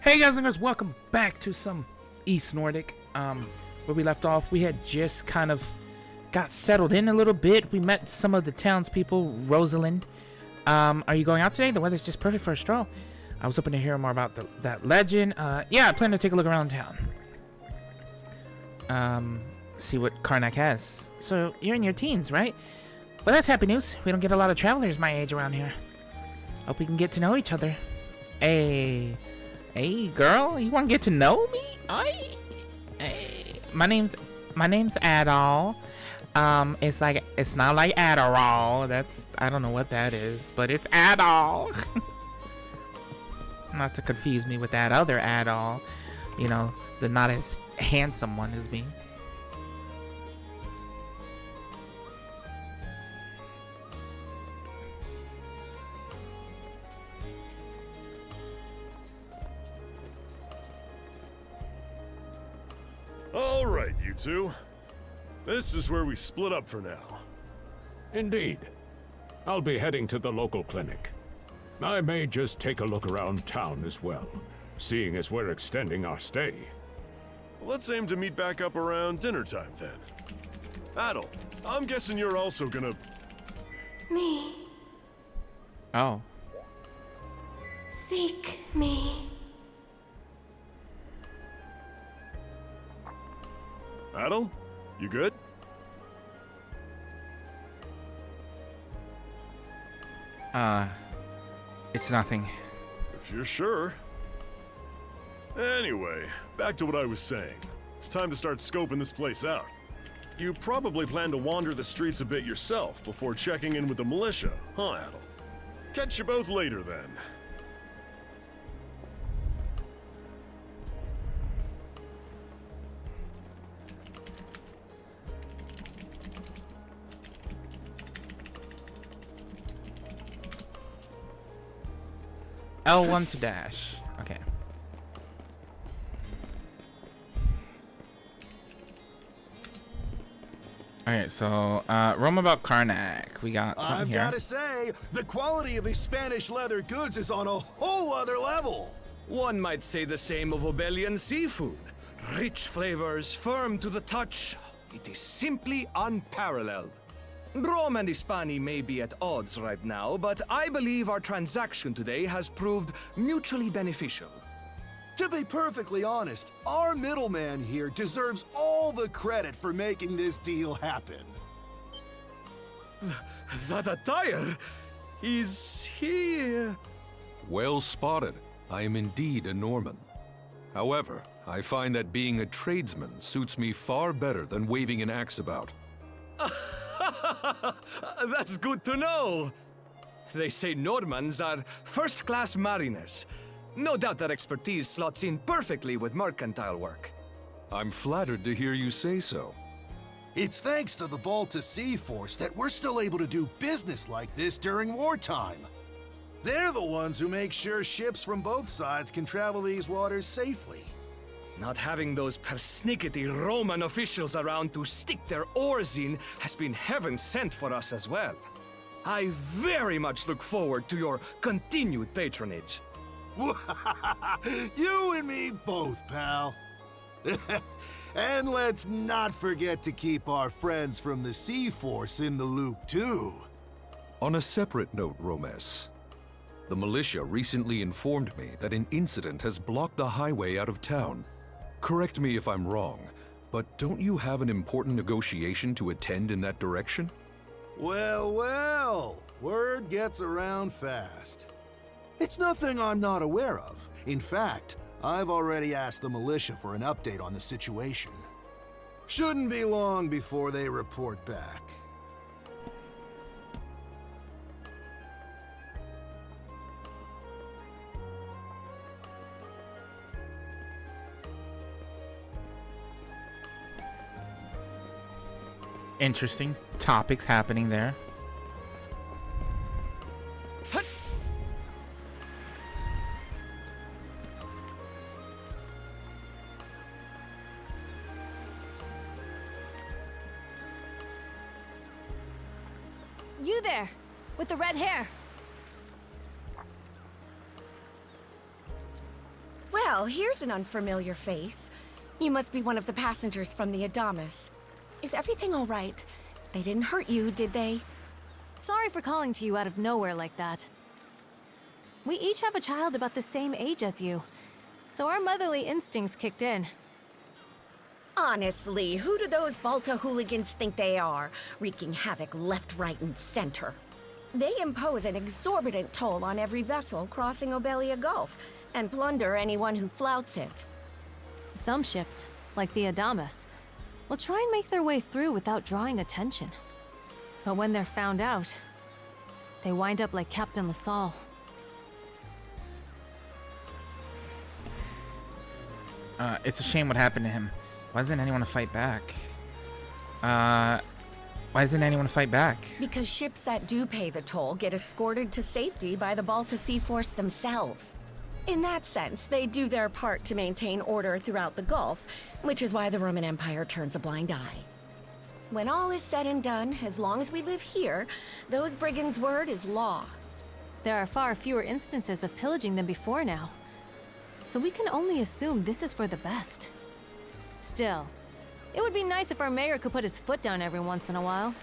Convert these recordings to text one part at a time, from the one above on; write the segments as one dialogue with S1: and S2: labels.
S1: Hey guys and girls, welcome back to some East Nordic. Where we left off, we had just kind of got settled in a little bit. We met some of the townspeople, Rosalind. Are you going out today? The weather's just perfect for a stroll. I was hoping to hear more about that legend. Yeah, I plan to take a look around town. See what Karnak has. So, you're in your teens, right? Well, that's happy news. We don't get a lot of travelers my age around here. Hope we can get to know each other. Hey, girl, you want to get to know me? Hey, my name's Adol. It's not like Adderall. I don't know what that is, but it's Adol. Not to confuse me with that other Adol. You know, the not as handsome one as me.
S2: All right, you two. This is where we split up for now.
S3: Indeed. I'll be heading to the local clinic. I may just take a look around town as well, seeing as we're extending our stay.
S2: Let's aim to meet back up around dinner time then. Adel, I'm guessing you're also gonna...
S4: Me.
S1: Oh.
S4: Seek me.
S2: Adel, you good?
S1: It's nothing.
S2: If you're sure. Anyway, back to what I was saying. It's time to start scoping this place out. You probably plan to wander the streets a bit yourself before checking in with the militia, huh, Adel? Catch you both later then.
S1: L1 to dash. Okay. Alright, so, roam about Karnak. We got something here.
S5: I've gotta say, the quality of these Spanish leather goods is on a whole other level.
S6: One might say the same of Obelian seafood. Rich flavors, firm to the touch. It is simply unparalleled. Rome and Hispani may be at odds right now, but I believe our transaction today has proved mutually beneficial.
S5: To be perfectly honest, our middleman here deserves all the credit for making this deal happen.
S6: That attire is here.
S7: Well spotted. I am indeed a Norman. However, I find that being a tradesman suits me far better than waving an axe about.
S6: That's good to know. They say Normans are first-class mariners. No doubt that expertise slots in perfectly with mercantile work.
S7: I'm flattered to hear you say so.
S5: It's thanks to the Balta Sea Force that we're still able to do business like this during wartime. They're the ones who make sure ships from both sides can travel these waters safely.
S6: Not having those persnickety Roman officials around to stick their oars in has been heaven sent for us as well. I very much look forward to your continued patronage.
S5: You and me both, pal. And let's not forget to keep our friends from the Sea Force in the loop, too.
S7: On a separate note, Romes, the militia recently informed me that an incident has blocked the highway out of town. Correct me if I'm wrong, but don't you have an important negotiation to attend in that direction?
S5: Well, word gets around fast. It's nothing I'm not aware of. In fact, I've already asked the militia for an update on the situation. Shouldn't be long before they report back.
S1: Interesting topics happening there.
S4: You there, with the red hair. Well,
S8: Well, here's an unfamiliar face. You must be one of the passengers from the Adamas. Is everything all right? They didn't hurt you, did they?
S4: Sorry for calling to you out of nowhere like that. We each have a child about the same age as you, so our motherly instincts kicked in.
S8: Honestly, who do those Balta hooligans think they are, wreaking havoc left, right, and center? They impose an exorbitant toll on every vessel crossing Obelia Gulf, and plunder anyone who flouts it.
S4: Some ships, like the Adamas, will try and make their way through without drawing attention. But when they're found out, they wind up like Captain LaSalle.
S1: It's a shame what happened to him. Why doesn't anyone fight back? Why doesn't anyone fight back?
S8: Because ships that do pay the toll get escorted to safety by the Balta Sea Force themselves. In that sense, they do their part to maintain order throughout the Gulf, which is why the Roman Empire turns a blind eye. When all is said and done, as long as we live here, those brigands' word is law.
S4: There are far fewer instances of pillaging than before now, so we can only assume this is for the best. Still, it would be nice if our mayor could put his foot down every once in a while.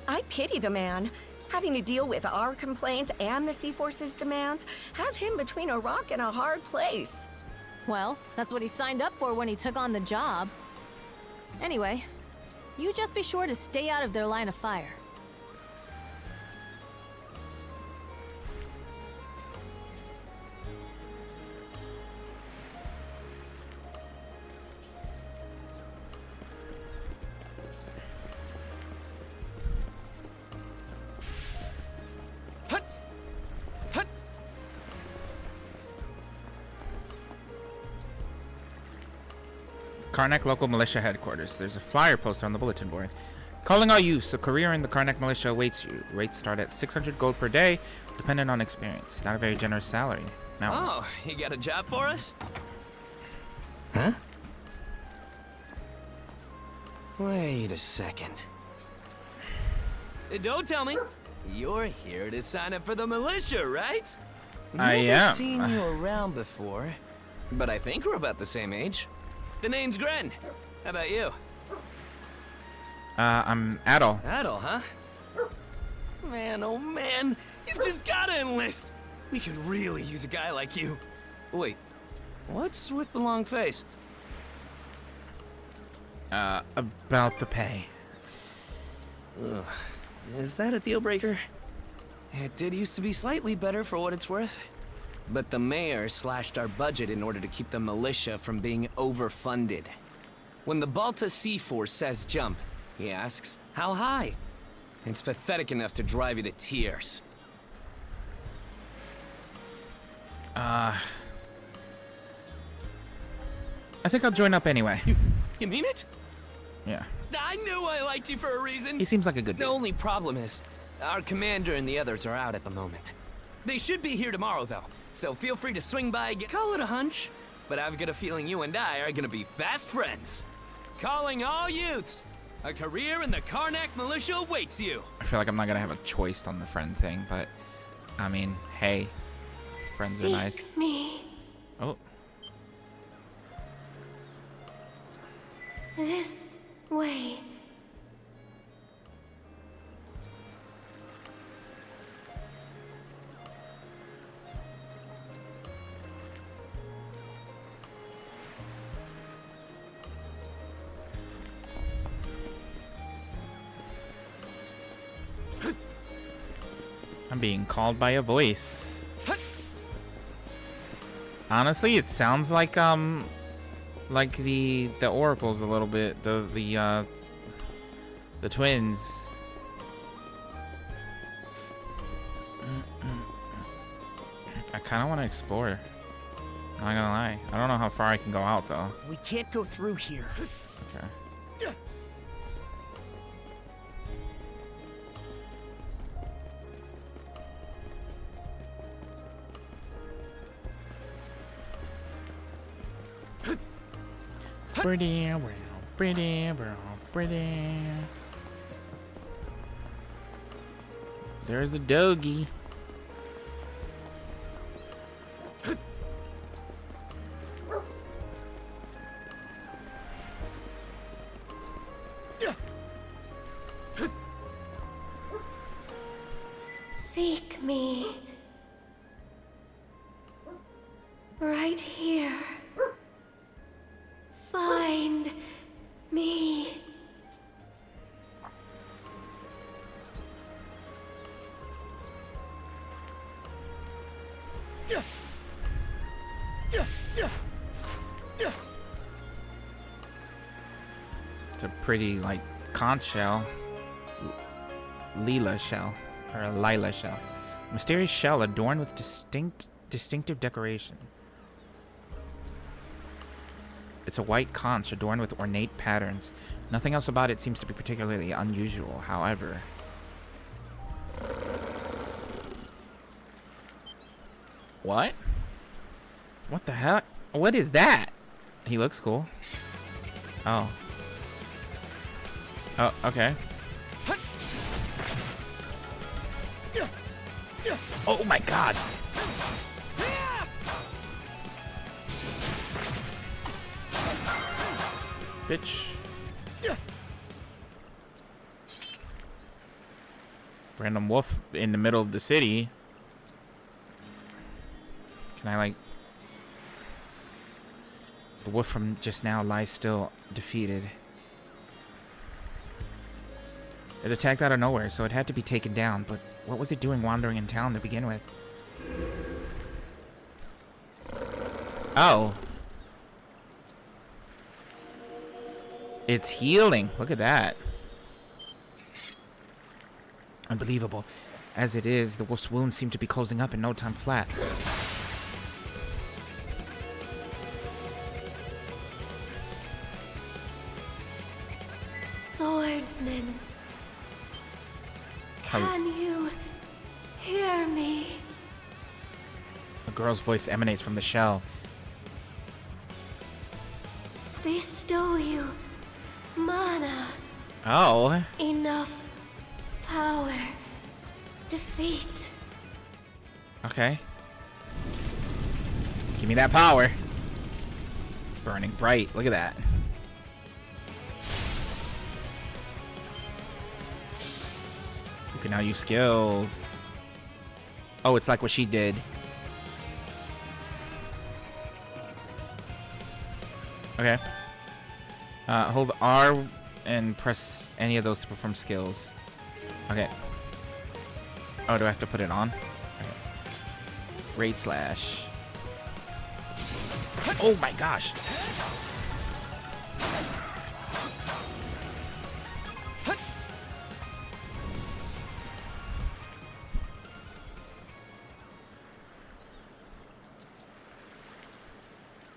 S8: I pity the man. Having to deal with our complaints and the Sea Force's demands has him between a rock and a hard place.
S4: Well, that's what he signed up for when he took on the job. Anyway, you just be sure to stay out of their line of fire.
S1: Karnak Local Militia Headquarters. There's a flyer posted on the bulletin board. Calling all youths, a career in the Karnak Militia awaits you. Rates start at 600 gold per day, dependent on experience. Not a very generous salary. Now,
S9: Oh, you got a job for us? Huh? Wait a second. Don't tell me. You're here to sign up for the militia, right?
S1: I
S9: Never
S1: am.
S9: seen you around before, but I think we're about the same age. The name's Gren. How about you?
S1: I'm Adol.
S9: Adel, huh? Man, oh man, you've just gotta enlist. We could really use a guy like you. Wait, what's with the long face?
S1: About the pay.
S9: Ugh. Is that a deal breaker? It did used to be slightly better for what it's worth. But the mayor slashed our budget in order to keep the militia from being overfunded. When the Balta Sea Force says jump, he asks, how high? It's pathetic enough to drive you to tears.
S1: I think I'll join up anyway.
S9: You mean it?
S1: Yeah.
S9: I knew I liked you for a reason.
S1: He seems like a good
S9: The
S1: dude.
S9: only problem is, our commander and the others are out at the moment. They should be here tomorrow, though, so feel free to swing by and call it a hunch, but I've got a feeling you and I are gonna be fast friends. Calling all youths, a career in the Karnak militia awaits you.
S1: I feel like I'm not gonna have a choice on the friend thing, but I mean, hey, friends are nice.
S4: Seek me
S1: Oh,
S4: this way.
S1: I'm being called by a voice. Honestly, it sounds like the oracles a little bit. The twins. I kind of want to explore. Not gonna lie. I don't know how far I can go out though.
S10: We can't go through here.
S1: Okay. Pretty, pretty. There's a doggy.
S10: right here. Find me.
S1: It's a pretty, like, conch shell. Lila shell. Or a Lila shell. Mysterious shell adorned with distinctive decoration. It's a white conch adorned with ornate patterns. Nothing else about it seems to be particularly unusual, however. What? What the heck? What is that? He looks cool. Oh. Oh, okay. Oh my god! Bitch. Random wolf in the middle of the city. Can I, like... The wolf from just now lies still, defeated. It attacked out of nowhere, so it had to be taken down, but what was it doing wandering in town to begin with? Oh. It's healing. Look at that. Unbelievable. As it is, the wolf's wounds seem to be closing up in no time flat.
S10: Swordsman. Can you hear me?
S1: A girl's voice emanates from the shell.
S10: Bestow you mana.
S1: Oh.
S10: Enough power. Defeat.
S1: Okay. Give me that power. Burning bright. Look at that. You can now use skills. Oh, it's like what she did. Okay. Hold R and press any of those to perform skills. Okay. Oh, do I have to put it on? Okay. Raid slash. Oh my gosh.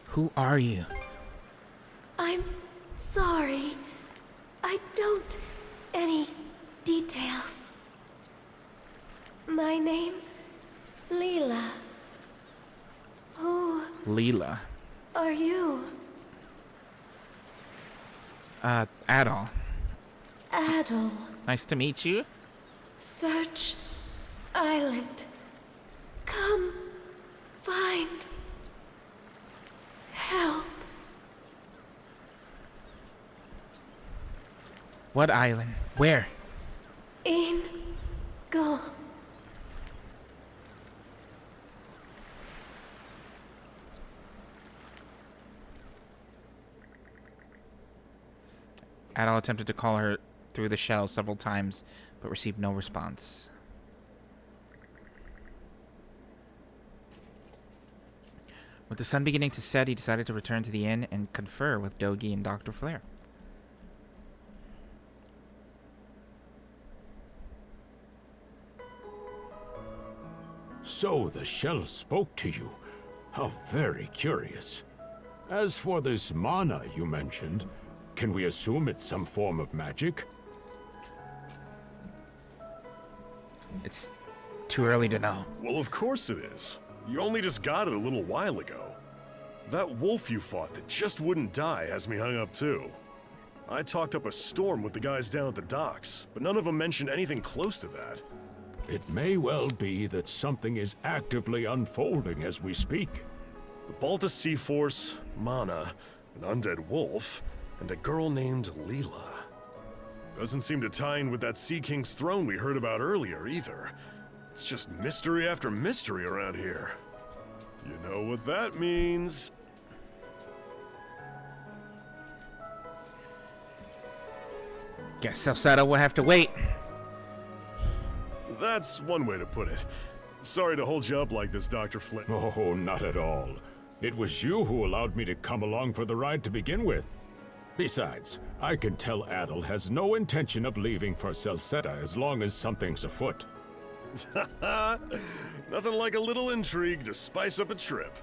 S1: Who are you?
S10: I'm sorry. I don't... any details. My name... Leela. Who...
S1: Leela.
S10: are you?
S1: Adol.
S10: Adol.
S1: Nice to meet you.
S10: Search Island. Come find help.
S1: What island? Where?
S10: In go.
S1: Adol attempted to call her through the shell several times, but received no response. With the sun beginning to set, he decided to return to the inn and confer with Dogi and Dr. Flare.
S3: So the shell spoke to you. How very curious. As for this mana you mentioned, can we assume it's some form of magic?
S1: It's too early to know.
S2: Well, of course it is. You only just got it a little while ago. That wolf you fought that just wouldn't die has me hung up too. I talked up a storm with the guys down at the docks, but none of them mentioned anything close to that.
S3: It may well be that something is actively unfolding as we speak.
S2: The Balta Sea Force, Mana, an undead wolf, and a girl named Leela. Doesn't seem to tie in with that Sea King's throne we heard about earlier, either. It's just mystery after mystery around here. You know So that means...
S1: Guess Salcedo will have to wait.
S2: That's one way to put it. Sorry to hold you up like this, Dr. Flynn.
S3: Oh, not at all. It was you who allowed me to come along for the ride to begin with. Besides, I can tell Adel has no intention of leaving for Salcetta as long as something's afoot.
S2: Nothing like a little intrigue to spice up a trip.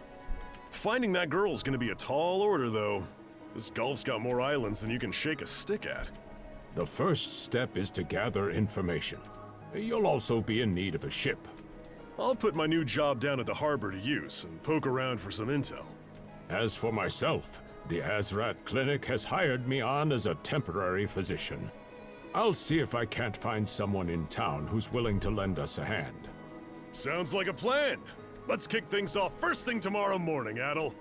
S2: Finding that girl's gonna be a tall order, though. This Gulf's got more islands than you can shake a stick at.
S3: The first step is to gather information. You'll also be in need of a ship.
S2: I'll put my new job down at the harbor to use and poke around for some intel.
S3: As for myself, the Azrat Clinic has hired me on as a temporary physician. I'll see if I can't find someone in town who's willing to lend us a hand.
S2: Sounds like a plan. Let's kick things off first thing tomorrow morning, Adel.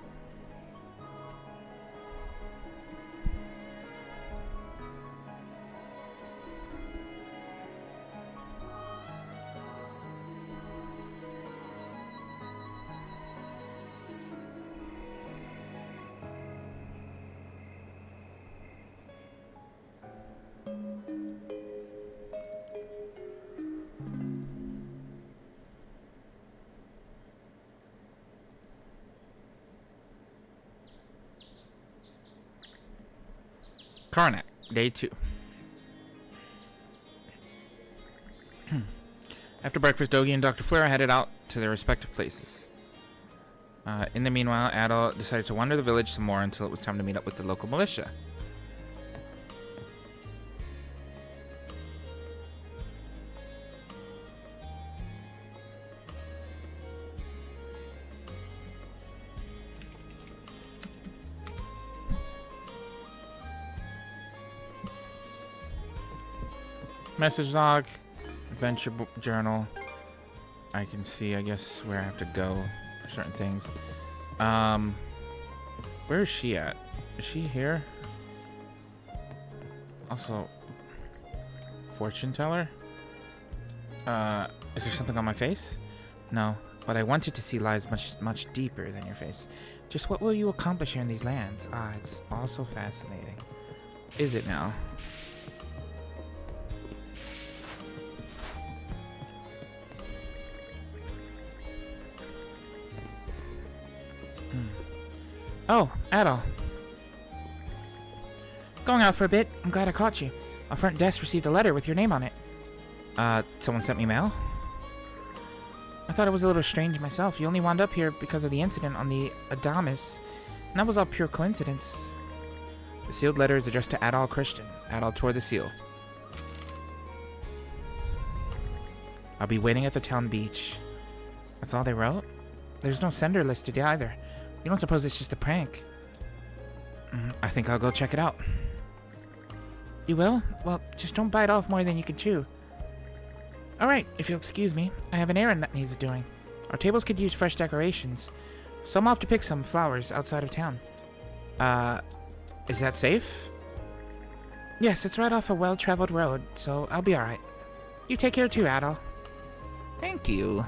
S1: Karnak, day 2. After breakfast, Dogi and Dr. Fleur headed out to their respective places. In the meanwhile, Adel decided to wander the village some more until it was time to meet up with the local militia. Message log, adventure journal. I can see, I guess, where I have to go for certain things. Where is she at? Is she here? Also, fortune teller? Is there something on my face? No, what I wanted to see lies much deeper than your face. Just what will you accomplish here in these lands? Ah, it's all so fascinating. Is it now? Oh, Adel. Going out for a bit. I'm glad I caught you. Our front desk received a letter with your name on it. Someone sent me mail? I thought it was a little strange myself. You only wound up here because of the incident on the Adamus, and that was all pure coincidence. The sealed letter is addressed to Adol Christian. Adol tore the seal. I'll be waiting at the town beach. That's all they wrote? There's no sender listed either. You don't suppose it's just a prank? I think I'll go check it out. You will? Well, just don't bite off more than you can chew. Alright, if you'll excuse me, I have an errand that needs doing. Our tables could use fresh decorations, so I'm off to pick some flowers outside of town. Is that safe? Yes, it's right off a well-traveled road, so I'll be alright. You take care too, Adol. Thank you.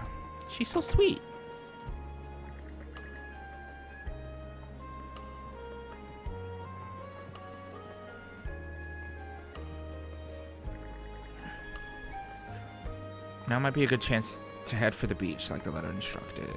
S1: She's so sweet. Now might be a good chance to head for the beach, like the letter instructed.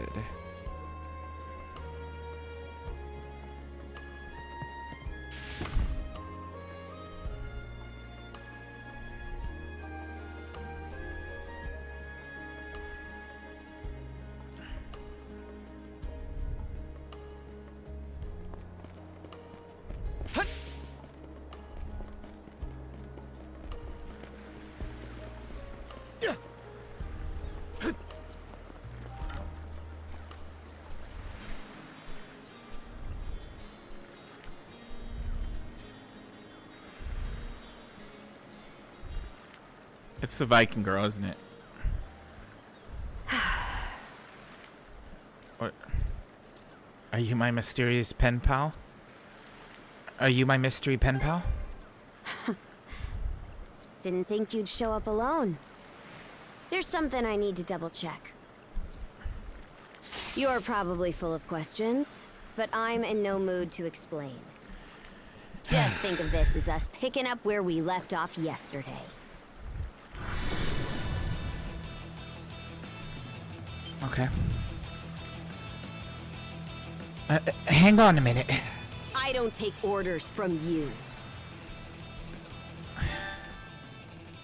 S1: It's the Viking girl, isn't it? What? Are you my mysterious pen pal? Are you my mystery pen pal?
S11: Didn't think you'd show up alone. There's something I need to double check. You're probably full of questions, but I'm in no mood to explain. Just think of this as us picking up where we left off yesterday.
S1: Okay. Hang on a minute.
S11: I don't take orders from you.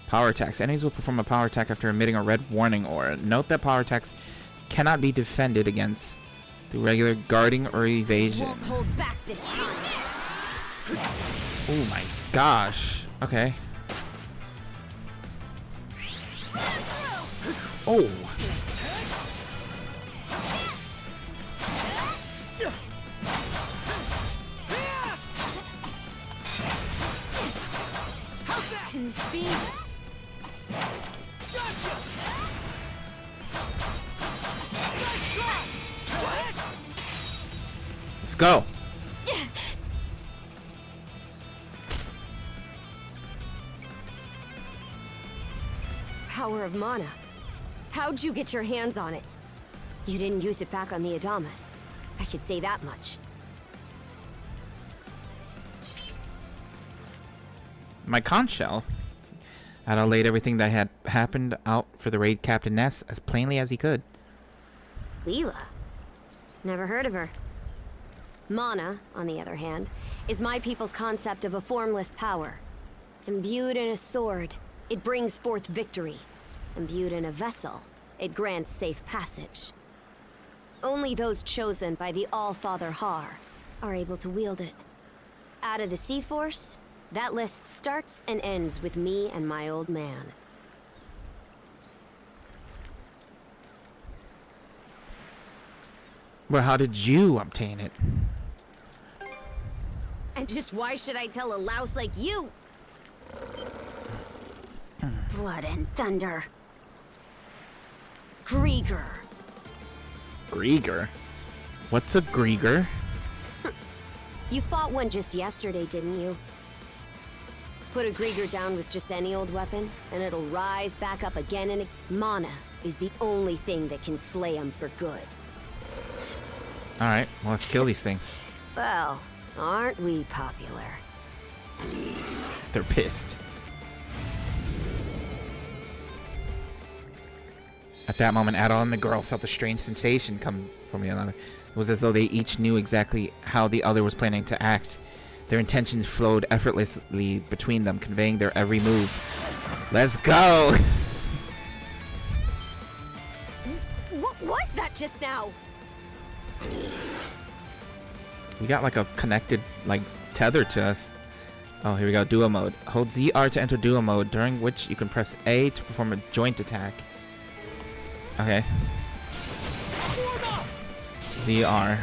S1: Power attacks. Enemies will perform a power attack after emitting a red warning aura. Note that power attacks cannot be defended against through regular guarding or evasion.
S11: Won't hold back this time.
S1: Oh my gosh. Okay. Oh.
S11: Can this be?
S1: Let's go.
S11: Power of mana. How'd you get your hands on it? You didn't use it back on the Adamas. I could say that much.
S1: My conch shell. Ada laid everything that had happened out for the raid Captain Ness as plainly as he could.
S11: Leela? Never heard of her. Mana, on the other hand, is my people's concept of a formless power. Imbued in a sword, it brings forth victory. Imbued in a vessel, it grants safe passage. Only those chosen by the All-Father Har are able to wield it. Out of the Sea Force, that list starts and ends with me and my old man.
S1: Well, how did you obtain it?
S11: And just why should I tell a louse like you? Blood and thunder. Grieger.
S1: Grieger? What's a Grieger?
S11: You fought one just yesterday, didn't you? Put a Grieger down with just any old weapon, and it'll rise back up again and again. Mana is the only thing that can slay him for good.
S1: Alright, well, let's kill these things.
S11: Well, aren't we popular?
S1: They're pissed. At that moment, Ada and the girl felt a strange sensation come from the other. It was as though they each knew exactly how the other was planning to act. Their intentions flowed effortlessly between them, conveying their every move. Let's go!
S11: What was that just now?
S1: We got like a connected, like, tether to us. Oh, here we go. Duo mode. Hold ZR to enter duo mode, during which you can press A to perform a joint attack. Okay. ZR.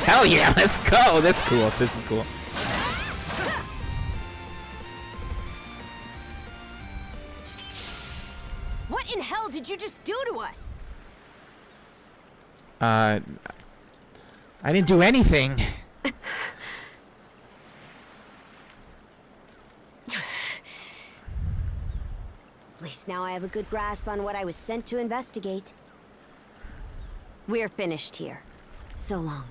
S1: Hell yeah, let's go! That's cool. This is cool.
S11: What in hell did you just do to us?
S1: I didn't do anything.
S11: At least now I have a good grasp on what I was sent to investigate. We're finished here. So long.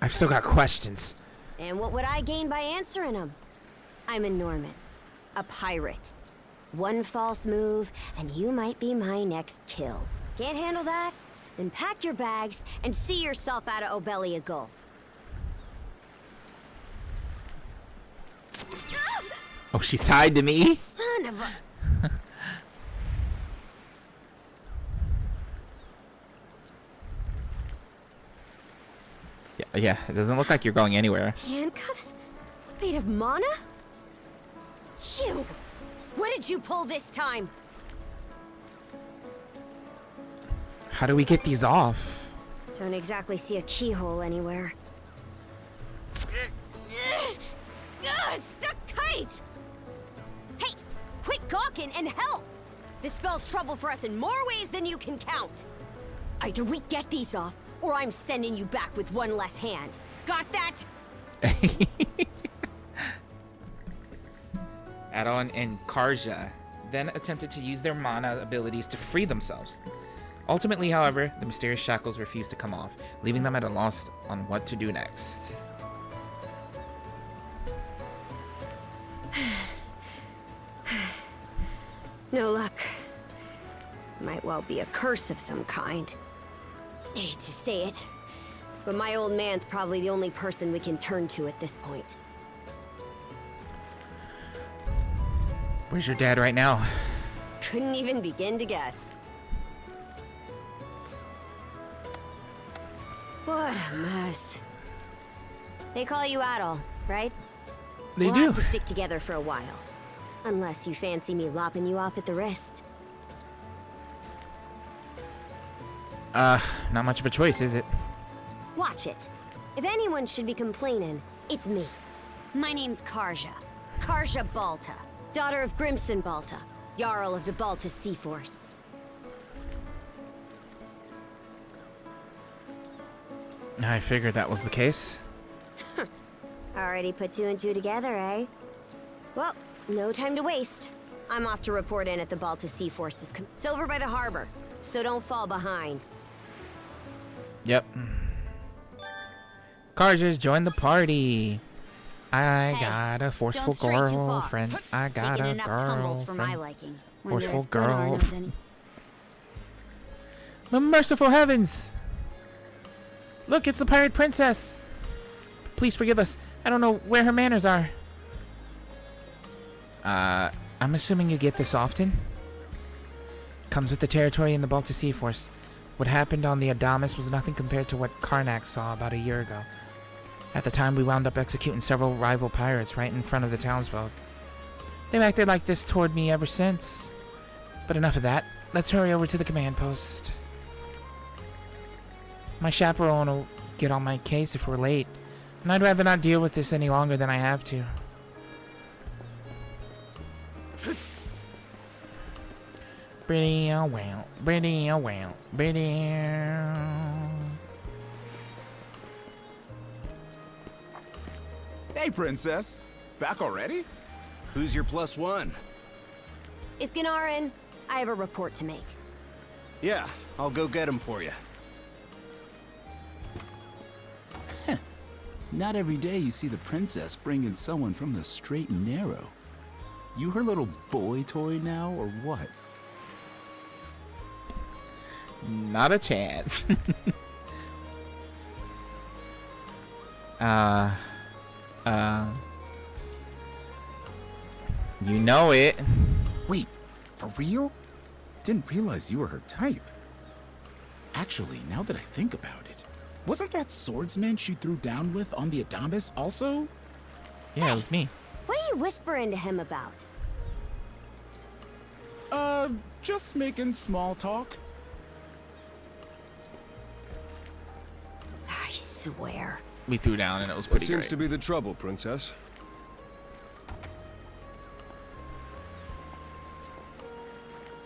S1: I've still got questions.
S11: And what would I gain by answering them? I'm a Norman. A pirate. One false move, and you might be my next kill. Can't handle that? Then pack your bags and see yourself out of Obelia Gulf.
S1: Oh, she's tied to me?
S11: Son of a...
S1: Yeah, it doesn't look like you're going anywhere.
S11: Handcuffs? Made of mana? You! What did you pull this time?
S1: How do we get these off?
S11: Don't exactly see a keyhole anywhere. It's stuck tight! Hey, quit gawking and help! This spells trouble for us in more ways than you can count. Either we get these off, or I'm sending you back with one less hand. Got that?
S1: Adon and Karja. then attempted to use their mana abilities to free themselves. Ultimately, however, the mysterious shackles refused to come off, leaving them at a loss on what to do next.
S11: No luck. Might well be a curse of some kind. I hate to say it, but my old man's probably the only person we can turn to at this point.
S1: Where's your dad right now?
S11: Couldn't even begin to guess. What a mess. They call you Adol, right?
S1: They
S11: we'll
S1: do.
S11: have to stick together for a while. Unless you fancy me lopping you off at the wrist.
S1: Not much of a choice, is it?
S11: Watch it. If anyone should be complaining, it's me. My name's Karja. Karja Balta. Daughter of Grimson Balta. Jarl of the Balta Sea Force.
S1: I figured that was the case.
S11: Already put two and two together, eh? Well, no time to waste. I'm off to report in at the Balta Sea Force's it's over by the harbor, so don't fall behind.
S1: Yep. Karja's joined the party. I
S11: Hey,
S1: got a forceful
S11: don't stray too far.
S1: girlfriend. I got
S11: Taking
S1: a
S11: enough tumbles for my
S1: girlfriend.
S11: liking. Wonder
S1: Forceful
S11: if Gunnar knows
S1: girl.
S11: any-
S1: The merciful heavens! Look, it's the pirate princess. Please forgive us. I don't know where her manners are. I'm assuming you get this often? Comes with the territory in the Balta Sea Force. What happened on the Adamas was nothing compared to what Karnak saw about a year ago. At the time, we wound up executing several rival pirates right in front of the townsfolk. They've acted like this toward me ever since. But enough of that. Let's hurry over to the command post. My chaperone will get on my case if we're late, and I'd rather not deal with this any longer than I have to. Pretty well, pretty well, pretty.
S12: Hey, Princess. Back already? Who's your plus one?
S11: Is Gunnar in? I have a report to make.
S12: Yeah, I'll go get him for you.
S13: Not every day you see the princess bring in someone from the straight and narrow. You her little boy toy now, or what?
S1: Not a chance. You know it.
S13: Wait, for real? Didn't realize you were her type. Actually, now that I think about it, wasn't that swordsman she threw down with on the Adamas also?
S1: Yeah, it was me.
S11: What are you whispering to him about?
S13: Just making small talk.
S11: I swear.
S1: We threw down and it was
S14: What
S1: pretty
S14: seems
S1: great.
S14: to be the trouble, Princess?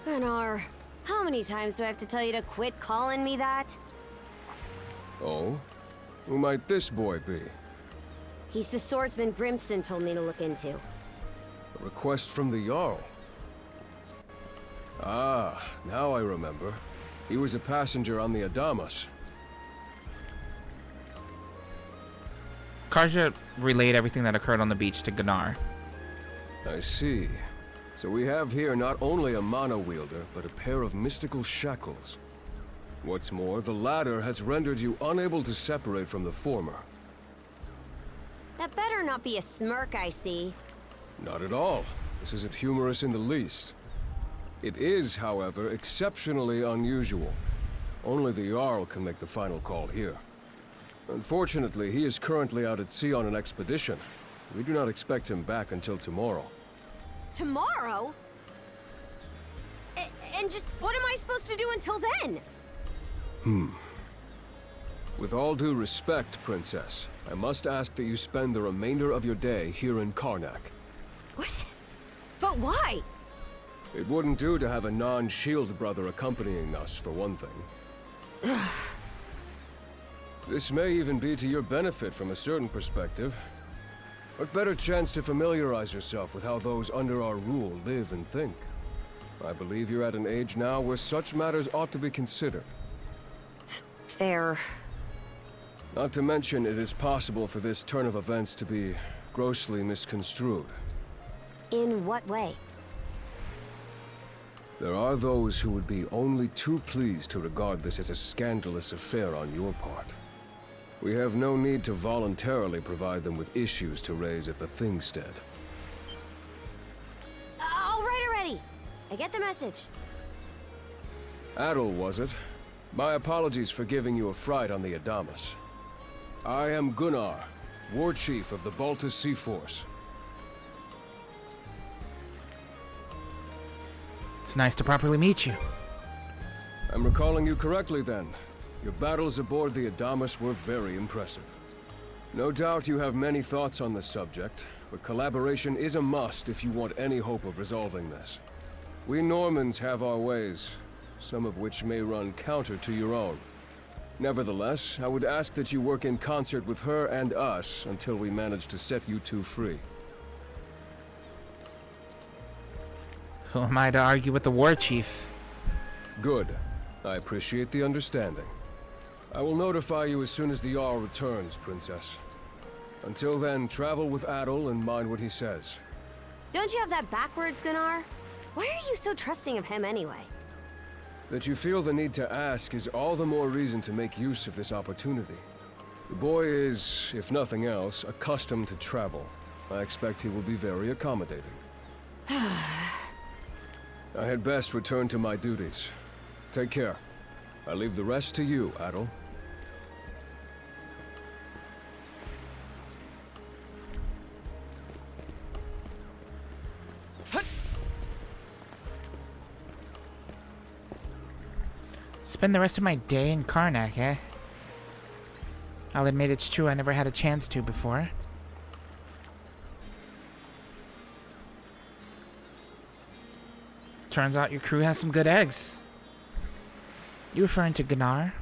S11: Gunnar, how many times do I have to tell you to quit calling me that?
S14: Oh? Who might this boy be?
S11: He's the swordsman Grimson told me to look into.
S14: A request from the Jarl. Ah, now I remember. He was a passenger on the Adamas.
S1: Karja relayed everything that occurred on the beach to Gunnar.
S14: I see. So we have here not only a mana wielder, but a pair of mystical shackles. What's more, the latter has rendered you unable to separate from the former.
S11: That better not be a smirk I see.
S14: Not at all. This isn't humorous in the least. It is, however, exceptionally unusual. Only the Jarl can make the final call here. Unfortunately, he is currently out at sea on an expedition. We do not expect him back until tomorrow.
S11: Tomorrow? And just what am I supposed to do until then?
S14: With all due respect, Princess, I must ask that you spend the remainder of your day here in Karnak.
S11: What? But why?
S14: It wouldn't do to have a non-shield brother accompanying us, for one thing. This may even be to your benefit from a certain perspective. What better chance to familiarize yourself with how those under our rule live and think? I believe you're at an age now where such matters ought to be considered.
S11: Fair.
S14: Not to mention, it is possible for this turn of events to be grossly misconstrued.
S11: In what way?
S14: There are those who would be only too pleased to regard this as a scandalous affair on your part. We have no need to voluntarily provide them with issues to raise at the Thingstead.
S11: All right already! I get the message.
S14: Adel, was it? My apologies for giving you a fright on the Adamas. I am Gunnar, War Chief of the Baltus Sea Force.
S1: It's nice to properly meet you.
S14: I'm recalling you correctly then. Your battles aboard the Adamas were very impressive. No doubt you have many thoughts on the subject, but collaboration is a must if you want any hope of resolving this. We Normans have our ways, some of which may run counter to your own. Nevertheless, I would ask that you work in concert with her and us until we manage to set you two free.
S1: Who am I to argue with the war chief?
S14: Good. I appreciate the understanding. I will notify you as soon as the Jarl returns, Princess. Until then, travel with Adel and mind what he says.
S11: Don't you have that backwards, Gunnar? Why are you so trusting of him anyway?
S14: That you feel the need to ask is all the more reason to make use of this opportunity. The boy is, if nothing else, accustomed to travel. I expect he will be very accommodating. I had best return to my duties. Take care. I leave the rest to you, Adel.
S1: Spend the rest of my day in Karnak, eh? I'll admit it's true I never had a chance to before. Turns out your crew has some good eggs. You referring to Gunnar?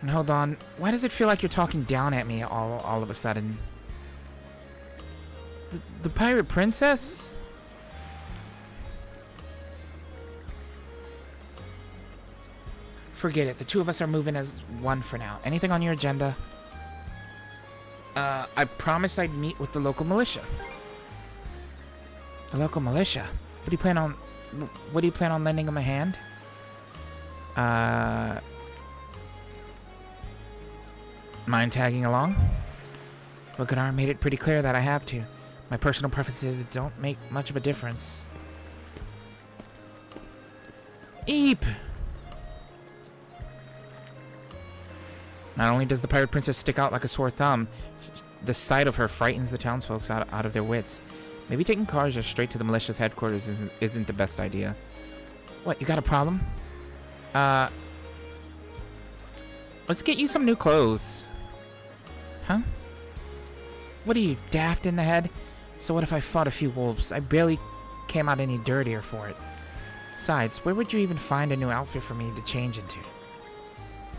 S1: And hold on, why does it feel like you're talking down at me all of a sudden? The pirate princess? Forget it, the two of us are moving as one for now. Anything on your agenda? I promised I'd meet with the local militia. The local militia? What do you plan on lending them a hand? Mind tagging along? Well, Gunnar made it pretty clear that I have to. My personal preferences don't make much of a difference. Eep! Not only does the pirate princess stick out like a sore thumb, the sight of her frightens the townsfolk out of their wits. Maybe taking cars just straight to the militia's headquarters isn't the best idea. What, you got a problem? Let's get you some new clothes. Huh? What are you, daft in the head? So what if I fought a few wolves? I barely came out any dirtier for it. Besides, where would you even find a new outfit for me to change into?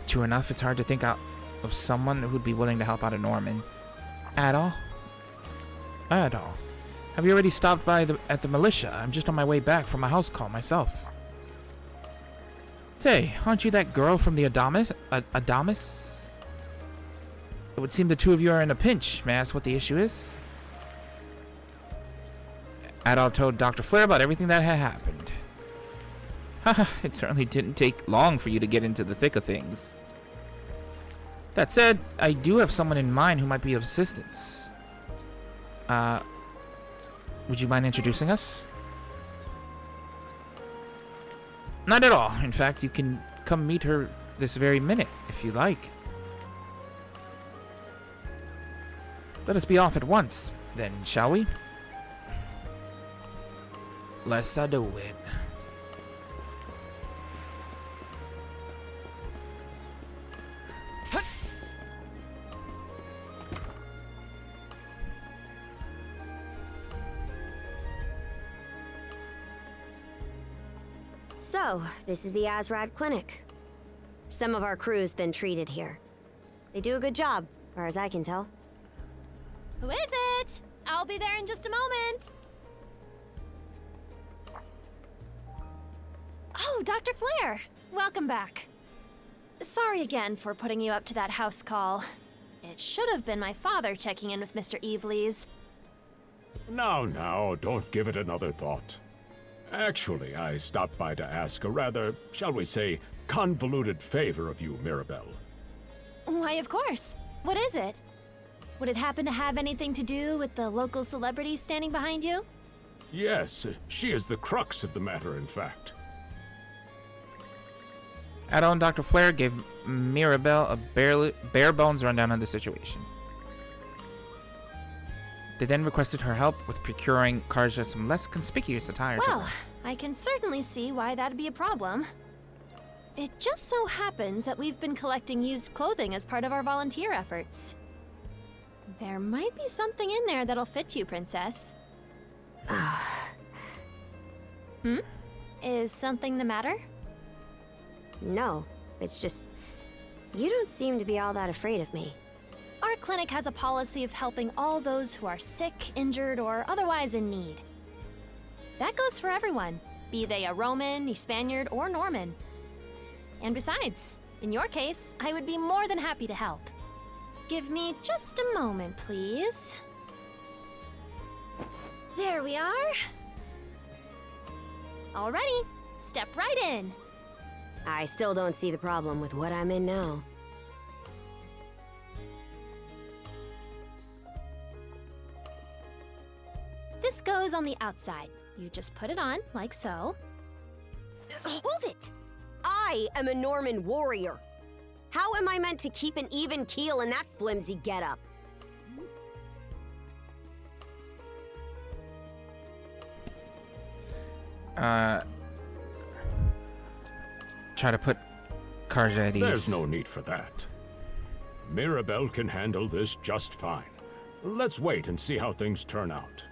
S1: True enough, it's hard to think out of someone who'd be willing to help out a Norman. Adel? Adel? Have you already stopped by at the militia? I'm just on my way back from a house call myself. Say, aren't you that girl from the Adamas? Adamas? It would seem the two of you are in a pinch. May I ask what the issue is? Adel told Dr. Flair about everything that had happened. Haha, it certainly didn't take long for you to get into the thick of things. That said, I do have someone in mind who might be of assistance. Would you mind introducing us? Not at all. In fact, you can come meet her this very minute, if you like. Let us be off at once, then, shall we? Let's do it.
S11: So, this is the Azrad Clinic. Some of our crew's been treated here. They do a good job, as far as I can tell.
S15: Who is it? I'll be there in just a moment. Oh, Dr. Flair! Welcome back. Sorry again for putting you up to that house call. It should have been my father checking in with Mr. Evelees.
S3: Now, don't give it another thought. Actually, I stopped by to ask a rather, shall we say, convoluted favor of you, Mirabelle.
S15: Why, of course. What is it? Would it happen to have anything to do with the local celebrity standing behind you?
S3: Yes, she is the crux of the matter, in fact.
S1: Adol and Dr. Flair gave Mirabelle a bare-bones rundown of the situation. They then requested her help with procuring Karja some less conspicuous attire to
S15: Well,
S1: wear.
S15: I can certainly see why that'd be a problem. It just so happens that we've been collecting used clothing as part of our volunteer efforts. There might be something in there that'll fit you, Princess. Is something the matter?
S11: No, it's just... you don't seem to be all that afraid of me.
S15: Our clinic has a policy of helping all those who are sick, injured, or otherwise in need. That goes for everyone, be they a Roman, a Spaniard, or Norman. And besides, in your case, I would be more than happy to help. Give me just a moment, please. There we are. Alrighty, step right in.
S11: I still don't see the problem with what I'm in now.
S15: This goes on the outside. You just put it on, like so.
S11: Hold it! I am a Norman warrior. How am I meant to keep an even keel in that flimsy getup?
S1: Try to put Karja at ease.
S3: There's no need for that. Mirabelle can handle this just fine. Let's wait and see how things turn out.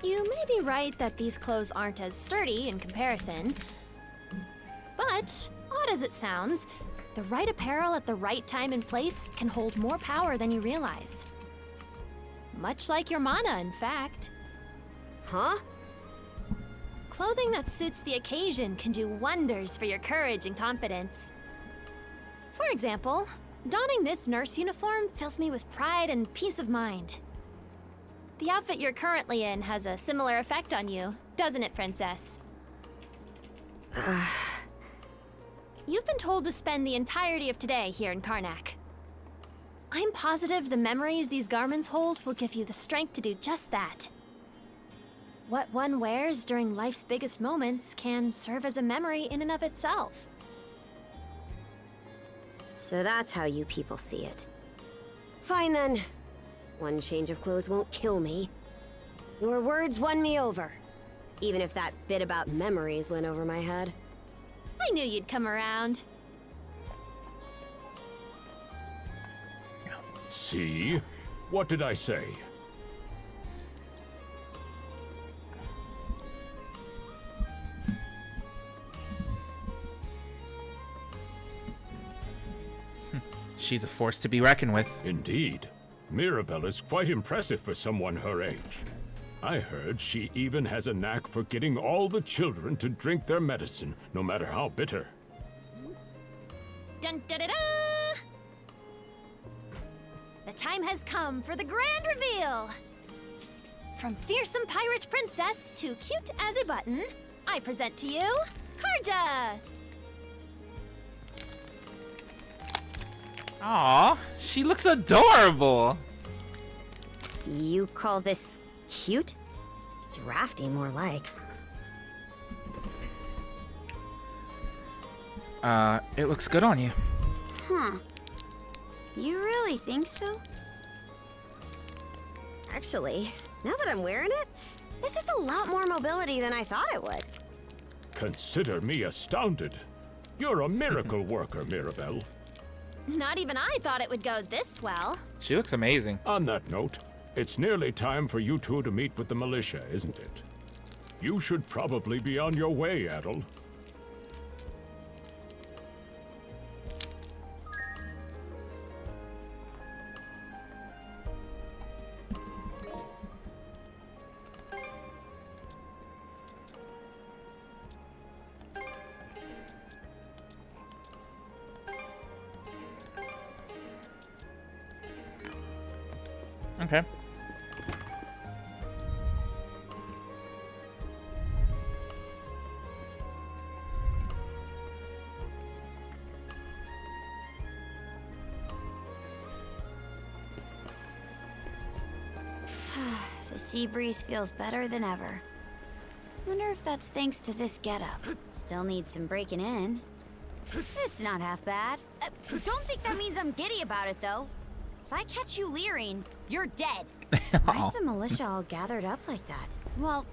S15: You may be right that these clothes aren't as sturdy in comparison. But, odd as it sounds, the right apparel at the right time and place can hold more power than you realize. Much like your mana, in fact.
S11: Huh?
S15: Clothing that suits the occasion can do wonders for your courage and confidence. For example, donning this nurse uniform fills me with pride and peace of mind. The outfit you're currently in has a similar effect on you, doesn't it, Princess? You've been told to spend the entirety of today here in Karnak. I'm positive the memories these garments hold will give you the strength to do just that. What one wears during life's biggest moments can serve as a memory in and of itself.
S11: So that's how you people see it. Fine then. One change of clothes won't kill me. Your words won me over. Even if that bit about memories went over my head.
S15: I knew you'd come around.
S3: See? What did I say?
S1: She's a force to be reckoned with.
S3: Indeed. Mirabelle is quite impressive for someone her age. I heard she even has a knack for getting all the children to drink their medicine, no matter how bitter.
S15: Dun da da da! The time has come for the grand reveal! From fearsome pirate princess to cute as a button, I present to you, Karja!
S1: Aw, she looks adorable.
S11: You call this cute? Drafty, more like.
S1: It looks good on you.
S11: Huh. You really think so? Actually, now that I'm wearing it, this is a lot more mobility than I thought it would.
S3: Consider me astounded. You're a miracle worker, Mirabelle.
S15: Not even I thought it would go this well.
S1: She looks amazing.
S3: On that note, it's nearly time for you two to meet with the militia, isn't it? You should probably be on your way, Adol.
S1: Okay.
S11: The sea breeze feels better than ever. Wonder if that's thanks to this getup. Still needs some breaking in. It's not half bad. Don't think that means I'm giddy about it, though. If I catch you leering, you're dead. Why's the militia all gathered up like that? Well,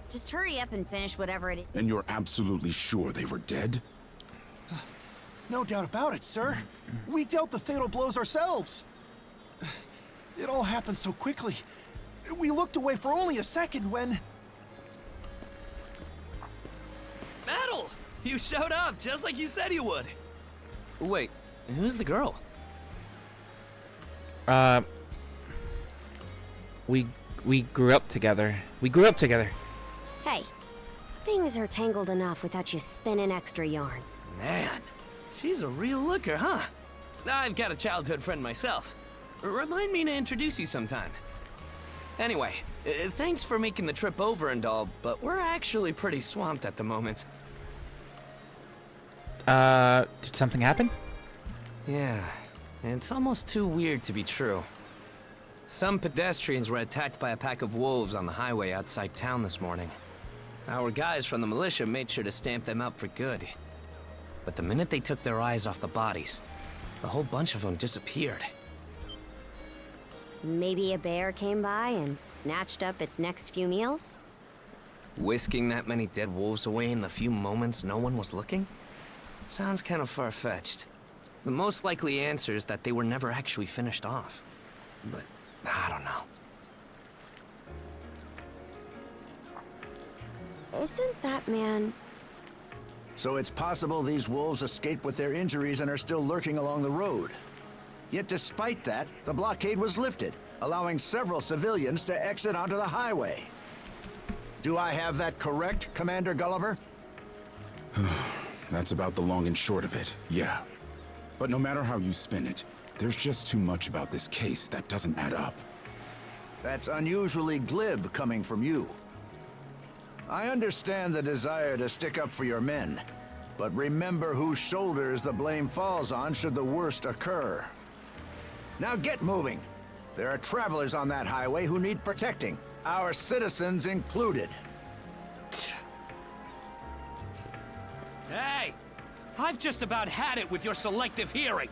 S11: just hurry up and finish whatever it is.
S13: And you're absolutely sure they were dead?
S5: No doubt about it, sir. We dealt the fatal blows ourselves. It all happened so quickly. We looked away for only a second when...
S9: Metal! You showed up just like you said you would. Wait, who's the girl?
S1: We grew up together. We grew up together.
S11: Hey, things are tangled enough without you spinning extra yarns.
S9: Man, she's a real looker, huh? I've got a childhood friend myself. Remind me to introduce you sometime. Anyway, thanks for making the trip over and all, but we're actually pretty swamped at the moment.
S1: Did something happen?
S9: Yeah, it's almost too weird to be true. Some pedestrians were attacked by a pack of wolves on the highway outside town this morning. Our guys from the militia made sure to stamp them out for good. But the minute they took their eyes off the bodies, the whole bunch of them disappeared.
S11: Maybe a bear came by and snatched up its next few meals?
S9: Whisking that many dead wolves away in the few moments no one was looking? Sounds kind of far-fetched. The most likely answer is that they were never actually finished off. But I don't know.
S11: Isn't that man...
S16: So it's possible these wolves escaped with their injuries and are still lurking along the road. Yet despite that, the blockade was lifted, allowing several civilians to exit onto the highway. Do I have that correct, Commander Gulliver?
S13: That's about the long and short of it, yeah. But no matter how you spin it, there's just too much about this case that doesn't add up.
S16: That's unusually glib coming from you. I understand the desire to stick up for your men, but remember whose shoulders the blame falls on should the worst occur. Now get moving. There are travelers on that highway who need protecting, our citizens included.
S9: Hey! I've just about had it with your selective hearing!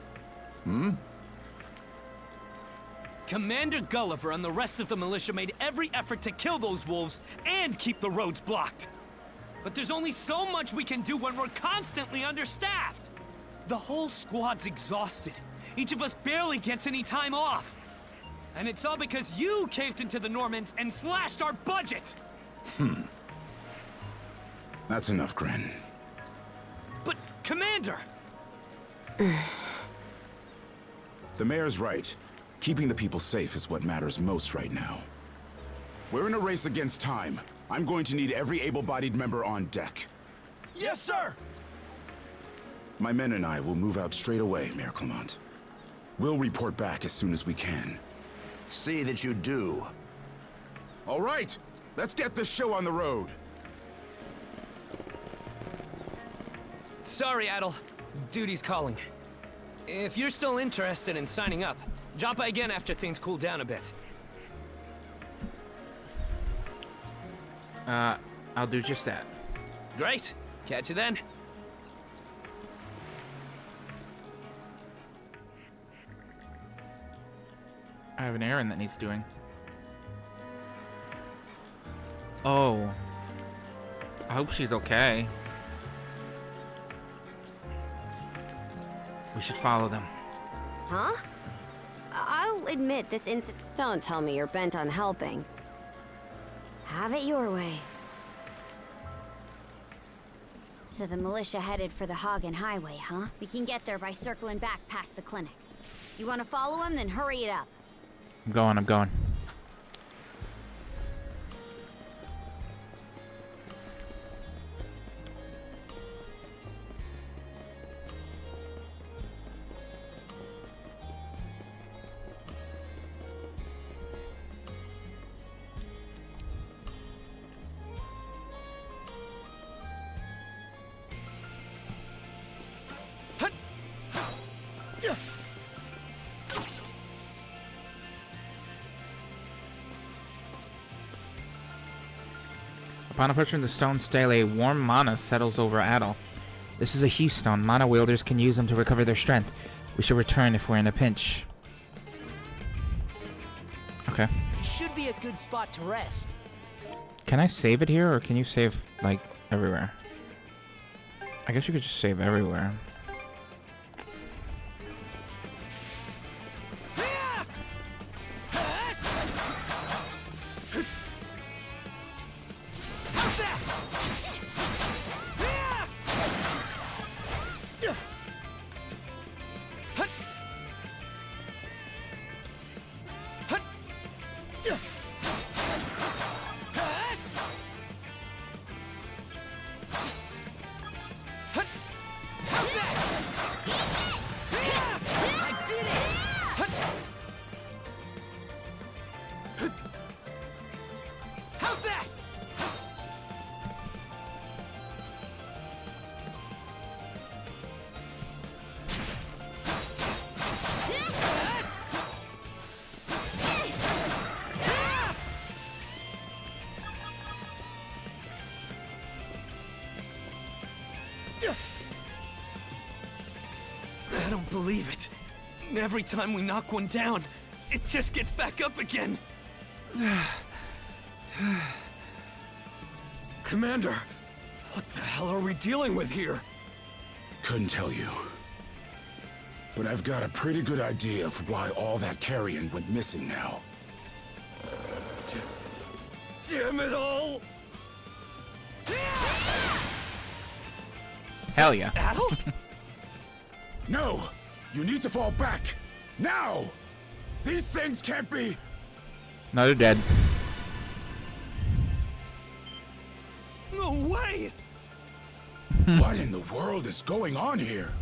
S9: Commander Gulliver and the rest of the militia made every effort to kill those wolves and keep the roads blocked. But there's only so much we can do when we're constantly understaffed. The whole squad's exhausted. Each of us barely gets any time off. And it's all because you caved into the Normans and slashed our budget!
S13: That's enough, Grin.
S9: But, Commander!
S13: The mayor's right. Keeping the people safe is what matters most right now. We're in a race against time. I'm going to need every able-bodied member on deck.
S5: Yes, sir!
S13: My men and I will move out straight away, Mayor Clement. We'll report back as soon as we can.
S16: See that you do.
S13: All right, let's get this show on the road.
S9: Sorry, Adel. Duty's calling. If you're still interested in signing up, drop by again after things cool down a bit.
S1: I'll do just that.
S9: Great. Catch you then.
S1: I have an errand that needs doing. Oh. I hope she's okay. We should follow them.
S11: Huh? I'll admit this incident... Don't tell me you're bent on helping. Have it your way. So the militia headed for the Hagen Highway, huh? We can get there by circling back past the clinic. You want to follow him? Then hurry it up.
S1: I'm going. Upon approaching the stone stele, a warm mana settles over Adel. This is a Hue Stone. Mana wielders can use them to recover their strength. We should return if we're in a pinch. Okay.
S17: Should be a good spot to rest.
S1: Can I save it here, or can you save, like, everywhere? I guess you could just save everywhere.
S9: I don't believe it. Every time we knock one down, it just gets back up again.
S6: Commander, what the hell are we dealing with here?
S13: Couldn't tell you. But I've got a pretty good idea of why all that carrion went missing now.
S6: Damn it all!
S1: Hell yeah.
S6: Adel?
S13: No! You need to fall back! Now! These things can't be...
S1: No, they're dead.
S6: No way!
S13: What in the world is going on here?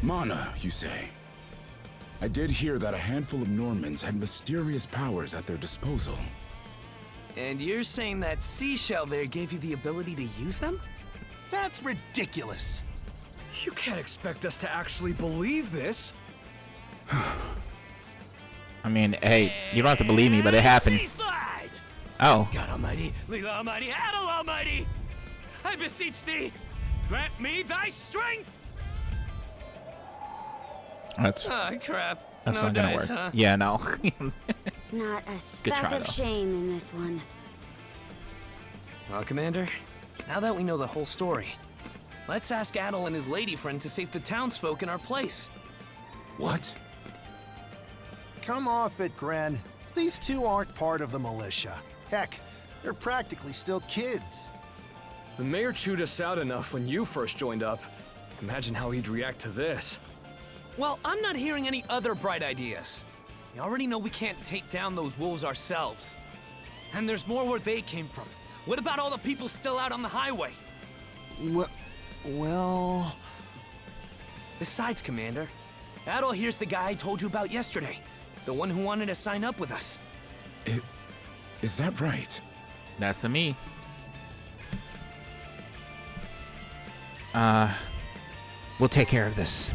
S13: Mana, you say? I did hear that a handful of Normans had mysterious powers at their disposal.
S9: And you're saying that seashell there gave you the ability to use them?
S5: That's ridiculous.
S6: You can't expect us to actually believe this.
S1: I mean, hey, you don't have to believe me, but it happened. Oh.
S9: God Almighty, Leela Almighty, Adel Almighty! I beseech thee, grant me thy strength!
S1: That's
S9: crap.
S1: That's
S9: No
S1: not gonna
S9: dice,
S1: work.
S9: huh?
S1: Yeah, no.
S11: Not a
S1: Good
S11: speck
S1: try,
S11: of
S1: though.
S11: shame in this one.
S9: Well, Commander, now that we know the whole story, let's ask Adel and his lady friend to save the townsfolk in our place.
S13: What?
S5: Come off it, Gren. These two aren't part of the militia. Heck, they're practically still kids.
S6: The mayor chewed us out enough when you first joined up. Imagine how he'd react to this.
S9: Well, I'm not hearing any other bright ideas. We already know we can't take down those wolves ourselves. And there's more where they came from. What about all the people still out on the highway?
S5: Well...
S9: Besides, Commander, Adel here's the guy I told you about yesterday. The one who wanted to sign up with us.
S13: Is that right?
S1: That's a me. We'll take care of this.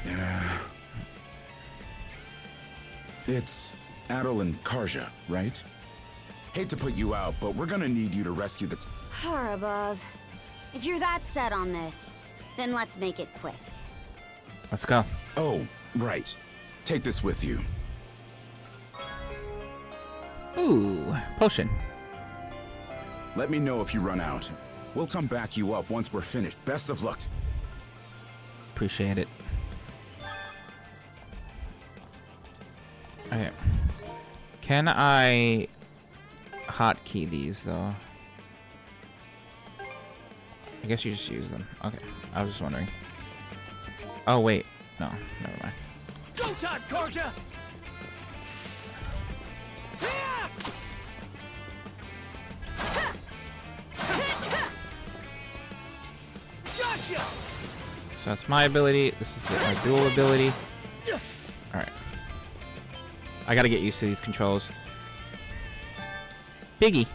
S13: Yeah. It's Adel and Karja, right? Hate to put you out, but we're gonna need you to rescue the...
S11: Far above. If you're that set on this, then let's make it quick.
S1: Let's go.
S13: Oh, right. Take this with you.
S1: Ooh, potion.
S13: Let me know if you run out. We'll come back you up once we're finished. Best of luck.
S1: Appreciate it. Okay. Can I hotkey these though? I guess you just use them. Okay. I was just wondering. Oh wait. No, never mind.
S6: Go time, Karja! Gotcha!
S1: So that's my ability. This is my dual ability. Alright. I gotta get used to these controls. Biggie.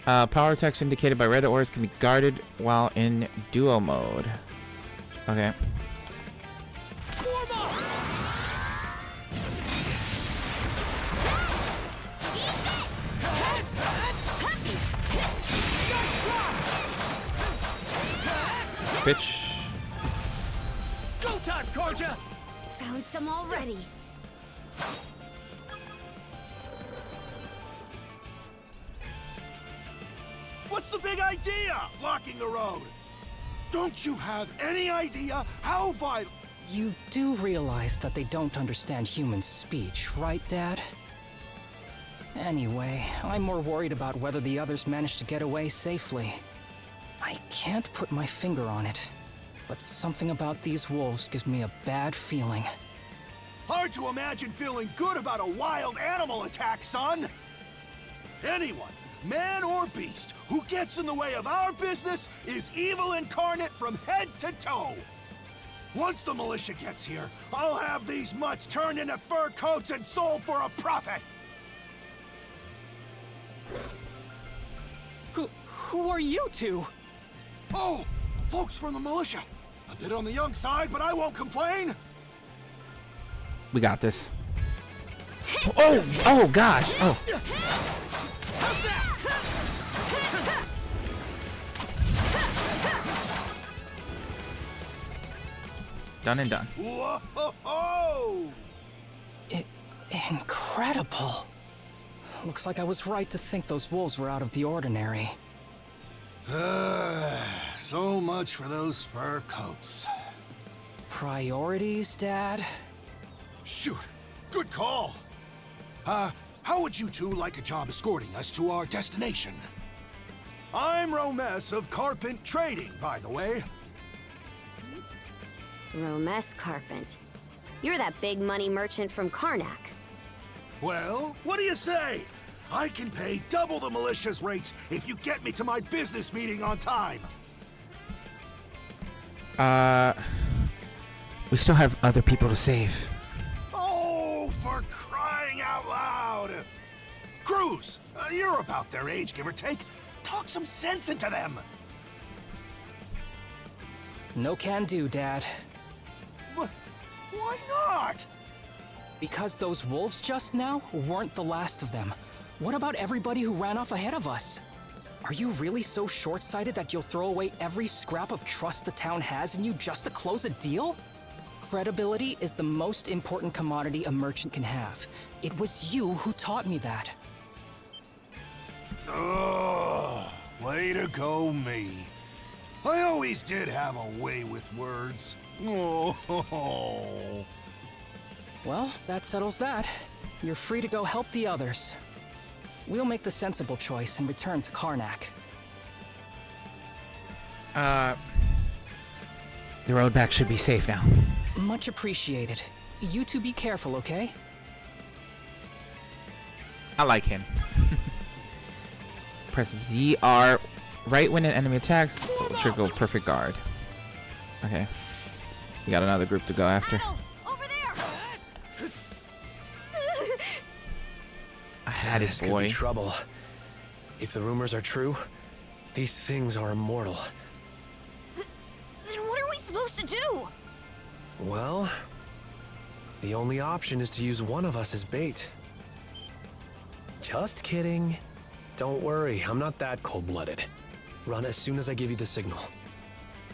S1: Power attacks indicated by red orbs can be guarded while in duo mode. Okay. bitch.
S6: Go time, Korja!
S11: Found some already.
S5: What's the big idea? Blocking the road. Don't you have any idea how vital...
S18: You do realize that they don't understand human speech, right, Dad? Anyway, I'm more worried about whether the others managed to get away safely. I can't put my finger on it, but something about these wolves gives me a bad feeling.
S5: Hard to imagine feeling good about a wild animal attack, son! Anyone, man or beast, who gets in the way of our business is evil incarnate from head to toe! Once the militia gets here, I'll have these mutts turned into fur coats and sold for a profit!
S18: Who are you two?
S5: Oh, folks from the militia. A bit on the young side, but I won't complain.
S1: We got this. Oh gosh. Oh. Done and done.
S5: Whoa!
S18: Incredible. Looks like I was right to think those wolves were out of the ordinary.
S5: So much for those fur coats.
S18: Priorities, Dad?
S5: Shoot, good call. How would you two like a job escorting us to our destination? I'm Romes of Carpent Trading, by the way.
S11: Romes Carpent. You're that big money merchant from Karnak.
S5: Well, what do you say? I can pay double the militia's rates if you get me to my business meeting on time.
S1: We still have other people to save.
S5: Oh, for crying out loud! Cruz, you're about their age, give or take. Talk some sense into them.
S18: No can do, Dad.
S5: Why not?
S18: Because those wolves just now weren't the last of them. What about everybody who ran off ahead of us? Are you really so short-sighted that you'll throw away every scrap of trust the town has in you just to close a deal? Credibility is the most important commodity a merchant can have. It was you who taught me that.
S5: Ugh, way to go, me. I always did have a way with words. Oh.
S18: Well, that settles that. You're free to go help the others. We'll make the sensible choice and return to Karnak.
S1: The road back should be safe now.
S18: Much appreciated. You two be careful, okay?
S1: I like him. Press ZR right when an enemy attacks. Trigger perfect guard. Okay. We got another group to go after. I had it,
S9: This
S1: boy.
S9: could be trouble. If the rumors are true, these things are immortal.
S11: Then what are we supposed to do?
S9: Well, the only option is to use one of us as bait. Just kidding. Don't worry, I'm not that cold-blooded. Run as soon as I give you the signal.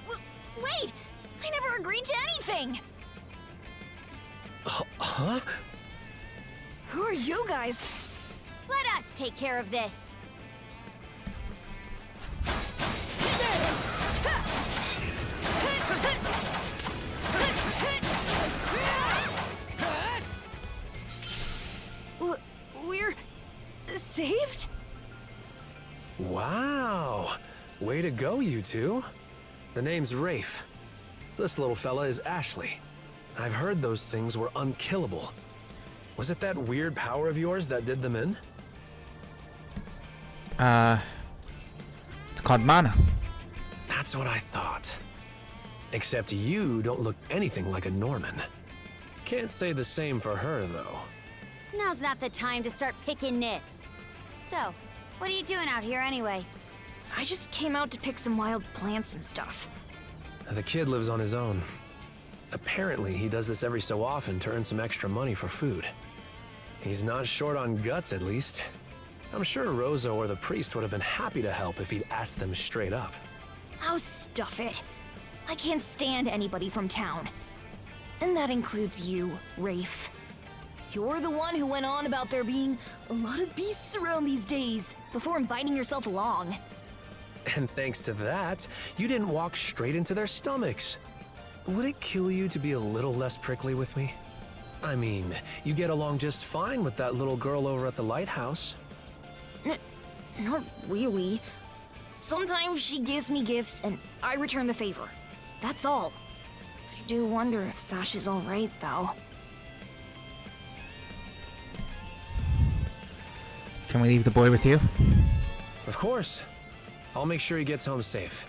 S11: Wait! I never agreed to anything!
S9: Huh?
S11: Who are you guys? Let us take care of this. We're saved?
S9: Wow! Way to go, you two. The name's Rafe. This little fella is Ashley. I've heard those things were unkillable. Was it that weird power of yours that did them in?
S1: It's called mana.
S9: That's what I thought. Except you don't look anything like a Norman. Can't say the same for her, though.
S11: Now's not the time to start picking nits. So, what are you doing out here anyway?
S10: I just came out to pick some wild plants and stuff.
S9: The kid lives on his own. Apparently, he does this every so often to earn some extra money for food. He's not short on guts, at least. I'm sure Rosa or the priest would have been happy to help if he'd asked them straight up.
S10: Oh, stuff it. I can't stand anybody from town. And that includes you, Rafe. You're the one who went on about there being a lot of beasts around these days, before inviting yourself along.
S19: And thanks to that, you didn't walk straight into their stomachs. Would it kill you to be a little less prickly with me? I mean, you get along just fine with that little girl over at the lighthouse.
S10: Not really. Sometimes she gives me gifts and I return the favor. That's all. I do wonder if Sasha's alright, though.
S1: Can we leave the boy with you?
S19: Of course. I'll make sure he gets home safe.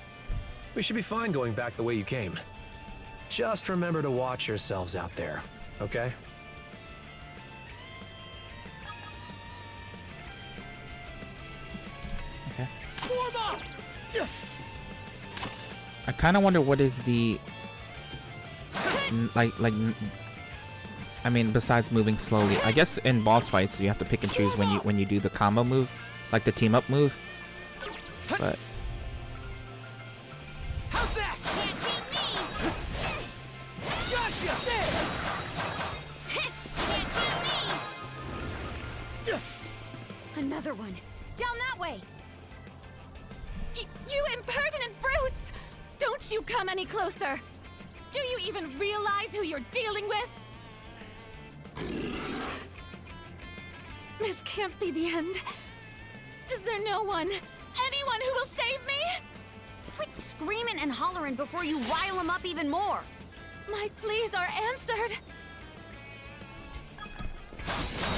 S19: We should be fine going back the way you came. Just remember to watch yourselves out there, okay?
S1: Okay. I kind of wonder what is the I mean, besides moving slowly. I guess in boss fights you have to pick and choose when you do the combo move, like the team up move. But
S17: How's that? Can't beat me. Gotcha. There.
S10: Can't beat me.
S11: Another one. Down that way.
S20: You impertinent brutes! Don't you come any closer! Do you even realize who you're dealing with? This can't be the end. Is there no one, anyone who will save me?
S11: Quit screaming and hollering before you rile them up even more.
S20: My pleas are answered.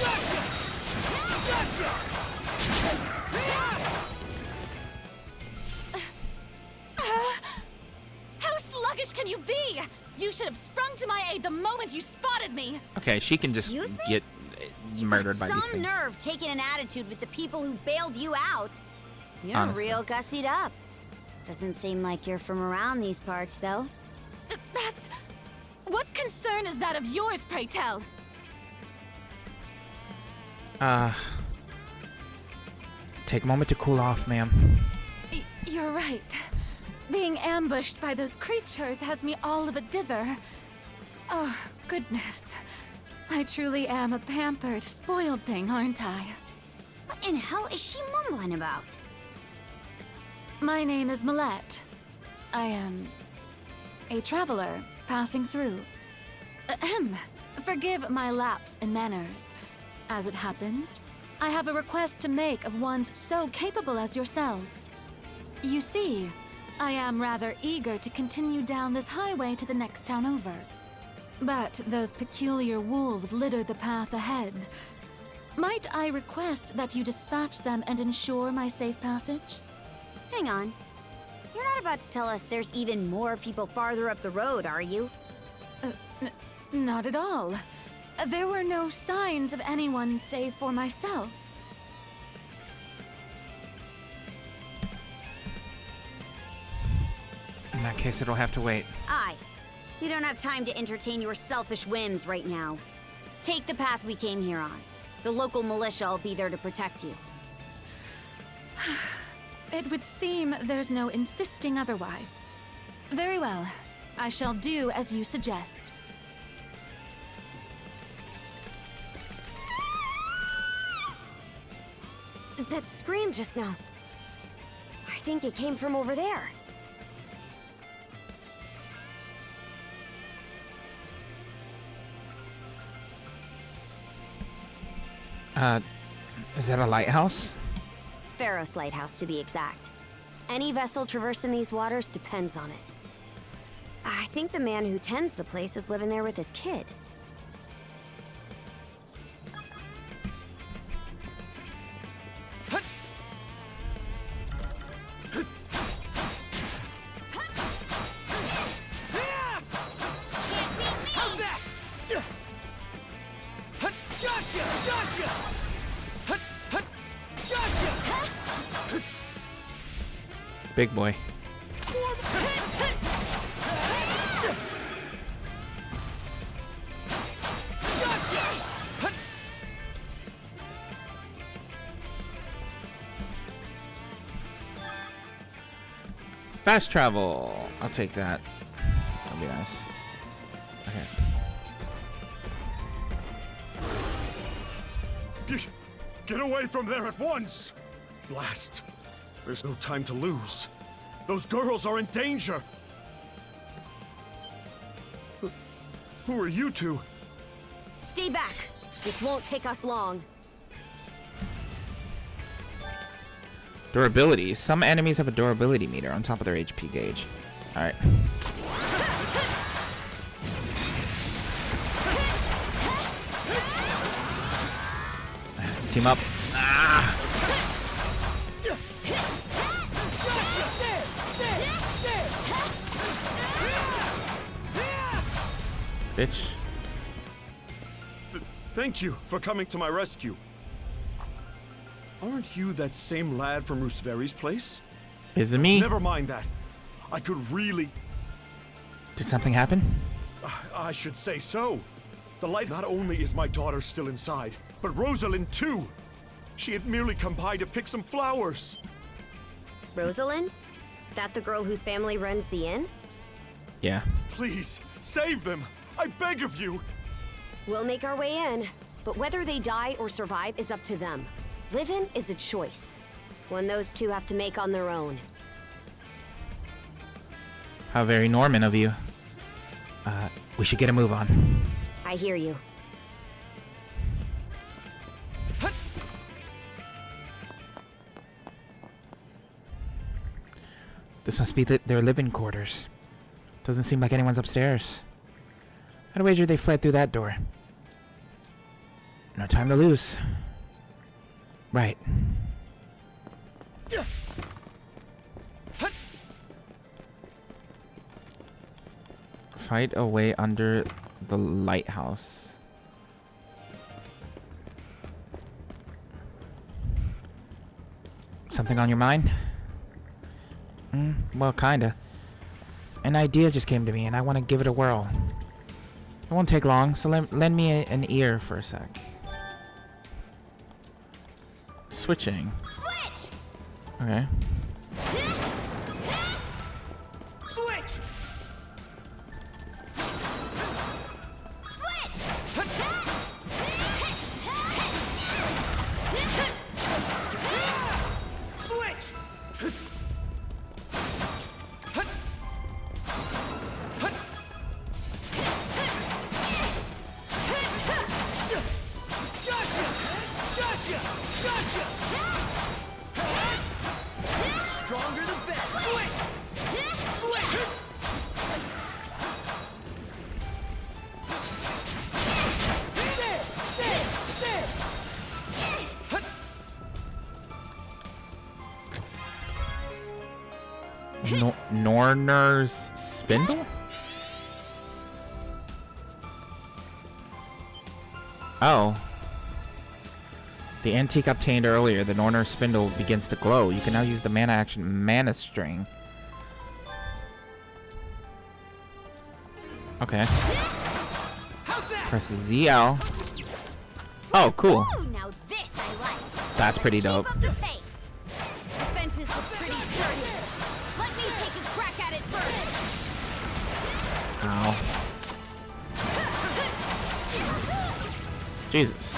S17: Gotcha. Gotcha.
S20: How sluggish can you be? You should have sprung to my aid the moment you spotted me.
S1: okay, she can just
S11: Excuse me?
S1: get murdered by
S11: Some
S1: these things.
S11: nerve taking an attitude with the people who bailed you out. You're
S1: Honestly.
S11: real gussied up. Doesn't seem like you're from around these parts, though.
S20: That's... What concern is that of yours, pray tell?
S1: Take a moment to cool off, ma'am.
S20: You're right. Being ambushed by those creatures has me all of a dither. Oh, goodness. I truly am a pampered, spoiled thing, aren't I?
S11: What in hell is she mumbling about?
S20: My name is Millette. I am a traveler passing through. Ahem. Forgive my lapse in manners. As it happens, I have a request to make of ones so capable as yourselves. You see, I am rather eager to continue down this highway to the next town over. But those peculiar wolves litter the path ahead. Might I request that you dispatch them and ensure my safe passage?
S11: Hang on. You're not about to tell us there's even more people farther up the road, are you?
S20: Not at all. There were no signs of anyone save for myself.
S1: In that case, it'll have to wait.
S11: Aye. We don't have time to entertain your selfish whims right now. Take the path we came here on. The local militia will be there to protect you.
S20: It would seem there's no insisting otherwise. Very well. I shall do as you suggest.
S11: That scream just now. I think it came from over there.
S1: Is that a lighthouse?
S11: Pharos Lighthouse, to be exact. Any vessel traversing these waters depends on it. I think the man who tends the place is living there with his kid.
S17: How's that? Gotcha! Gotcha! Gotcha!
S1: Big boy. Fast travel. I'll take that. would be nice. Okay.
S2: Get away from there at once! Blast! There's no time to lose. Those girls are in danger! Who are you two?
S11: Stay back! This won't take us long.
S1: Durability. Some enemies have a durability meter on top of their HP gauge. Alright. Team up. Ah! Bitch.
S2: Thank you for coming to my rescue. Aren't you that same lad from Rooseveri's place?
S1: Is it me?
S2: Never mind that. I could really...
S1: Did something happen?
S2: I should say so. The light... Not only is my daughter still inside, but Rosalind too. She had merely come by to pick some flowers.
S11: Rosalind? That the girl whose family runs the inn?
S1: Yeah.
S2: Please, save them. I beg of you.
S11: We'll make our way in, but whether they die or survive is up to them. Living is a choice, one those two have to make on their own.
S1: How very Norman of you. We should get a move on.
S11: I hear you.
S1: This must be their living quarters. Doesn't seem like anyone's upstairs. I'd wager they fled through that door. No time to lose. Right. Fight away under the lighthouse. Something on your mind? Well, kinda. An idea just came to me and I want to give it a whirl. It won't take long, so lend me an ear for a sec. Switching.
S17: Switch!
S1: Okay.
S17: Switch! Switch! Switch! Gotcha! Gotcha! Stronger the better! Switch! Switch!
S1: Norner's spindle? Oh. The antique obtained earlier, the Norner spindle begins to glow. You can now use the mana action mana string. Okay. Press ZL. Oh, cool.
S11: Now this I like.
S1: That's pretty dope.
S11: Keep up the pace. Its defenses look pretty sturdy. Let me take a crack at it first.
S1: Ow. Jesus.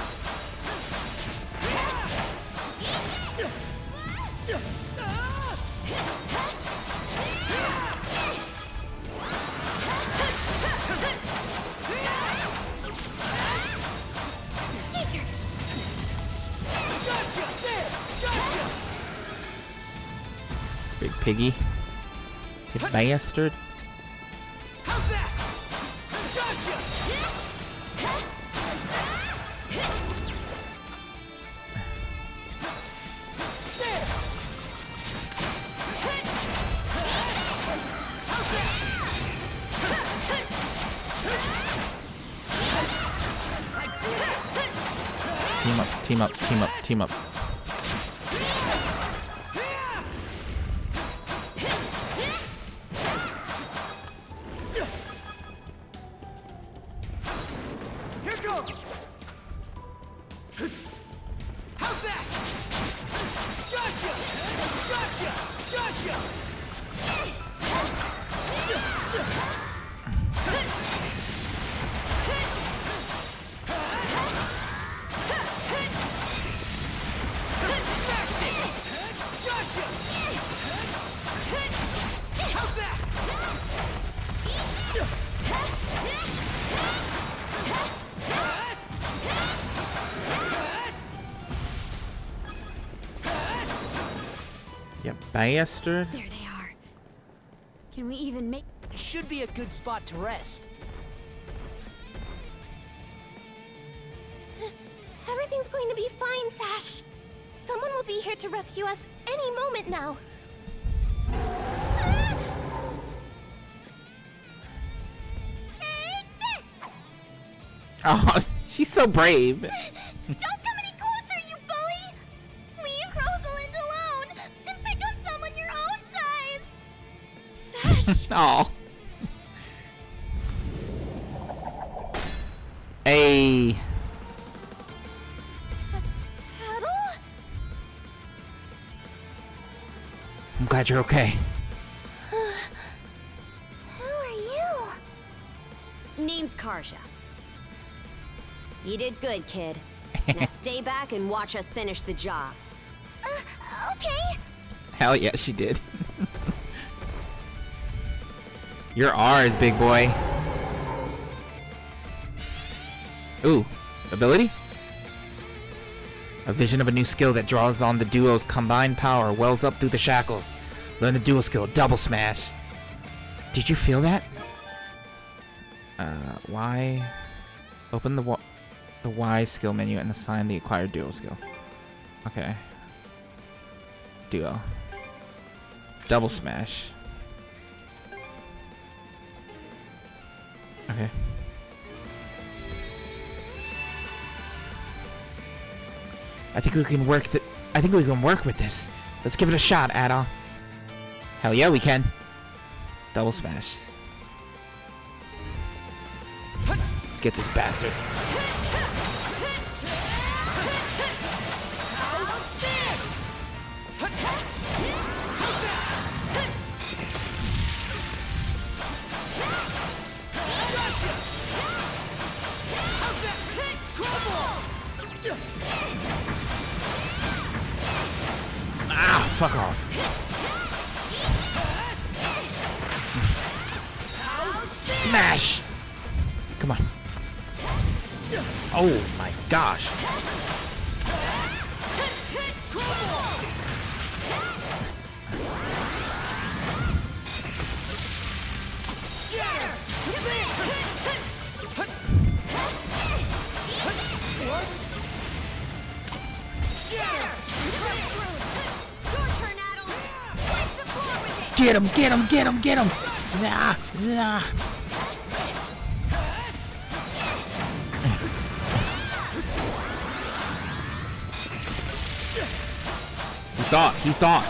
S1: Big piggy. You bastard.
S17: How's that? Gotcha!
S1: Team up, team up, team up, team up.
S17: Here goes! How's that? Gotcha! Gotcha! Gotcha!
S1: You bastard.
S11: There they are. Can we even make...
S17: Should be a good spot to rest.
S10: Everything's going to be fine, Sash. Someone will be here to rescue us any moment now. Take this!
S1: Oh, she's so brave.
S10: Don't come any closer, you bully! Leave Rosalind alone and pick on someone your own size! Sash!
S1: Oh. Hey.
S10: Adel?
S1: I'm glad you're okay.
S10: Who are you?
S11: Name's Karsha. You did good, kid. Now stay back and watch us finish the job.
S10: Okay.
S1: Hell yeah, she did. Your R's, big boy. Ooh, ability? A vision of a new skill that draws on the duo's combined power wells up through the shackles. Learn the duo skill, Double Smash. Did you feel that? Y. Open the Y skill menu and assign the acquired duo skill. Okay. Duo. Double Smash. Okay. I think we can work with this. Let's give it a shot, Ada. Hell yeah, we can. Double Smash. Let's get this bastard. Ah, fuck off. Smash! Come on. Oh my gosh. Get him, get him, get him, get him! Nah, nah. He thought.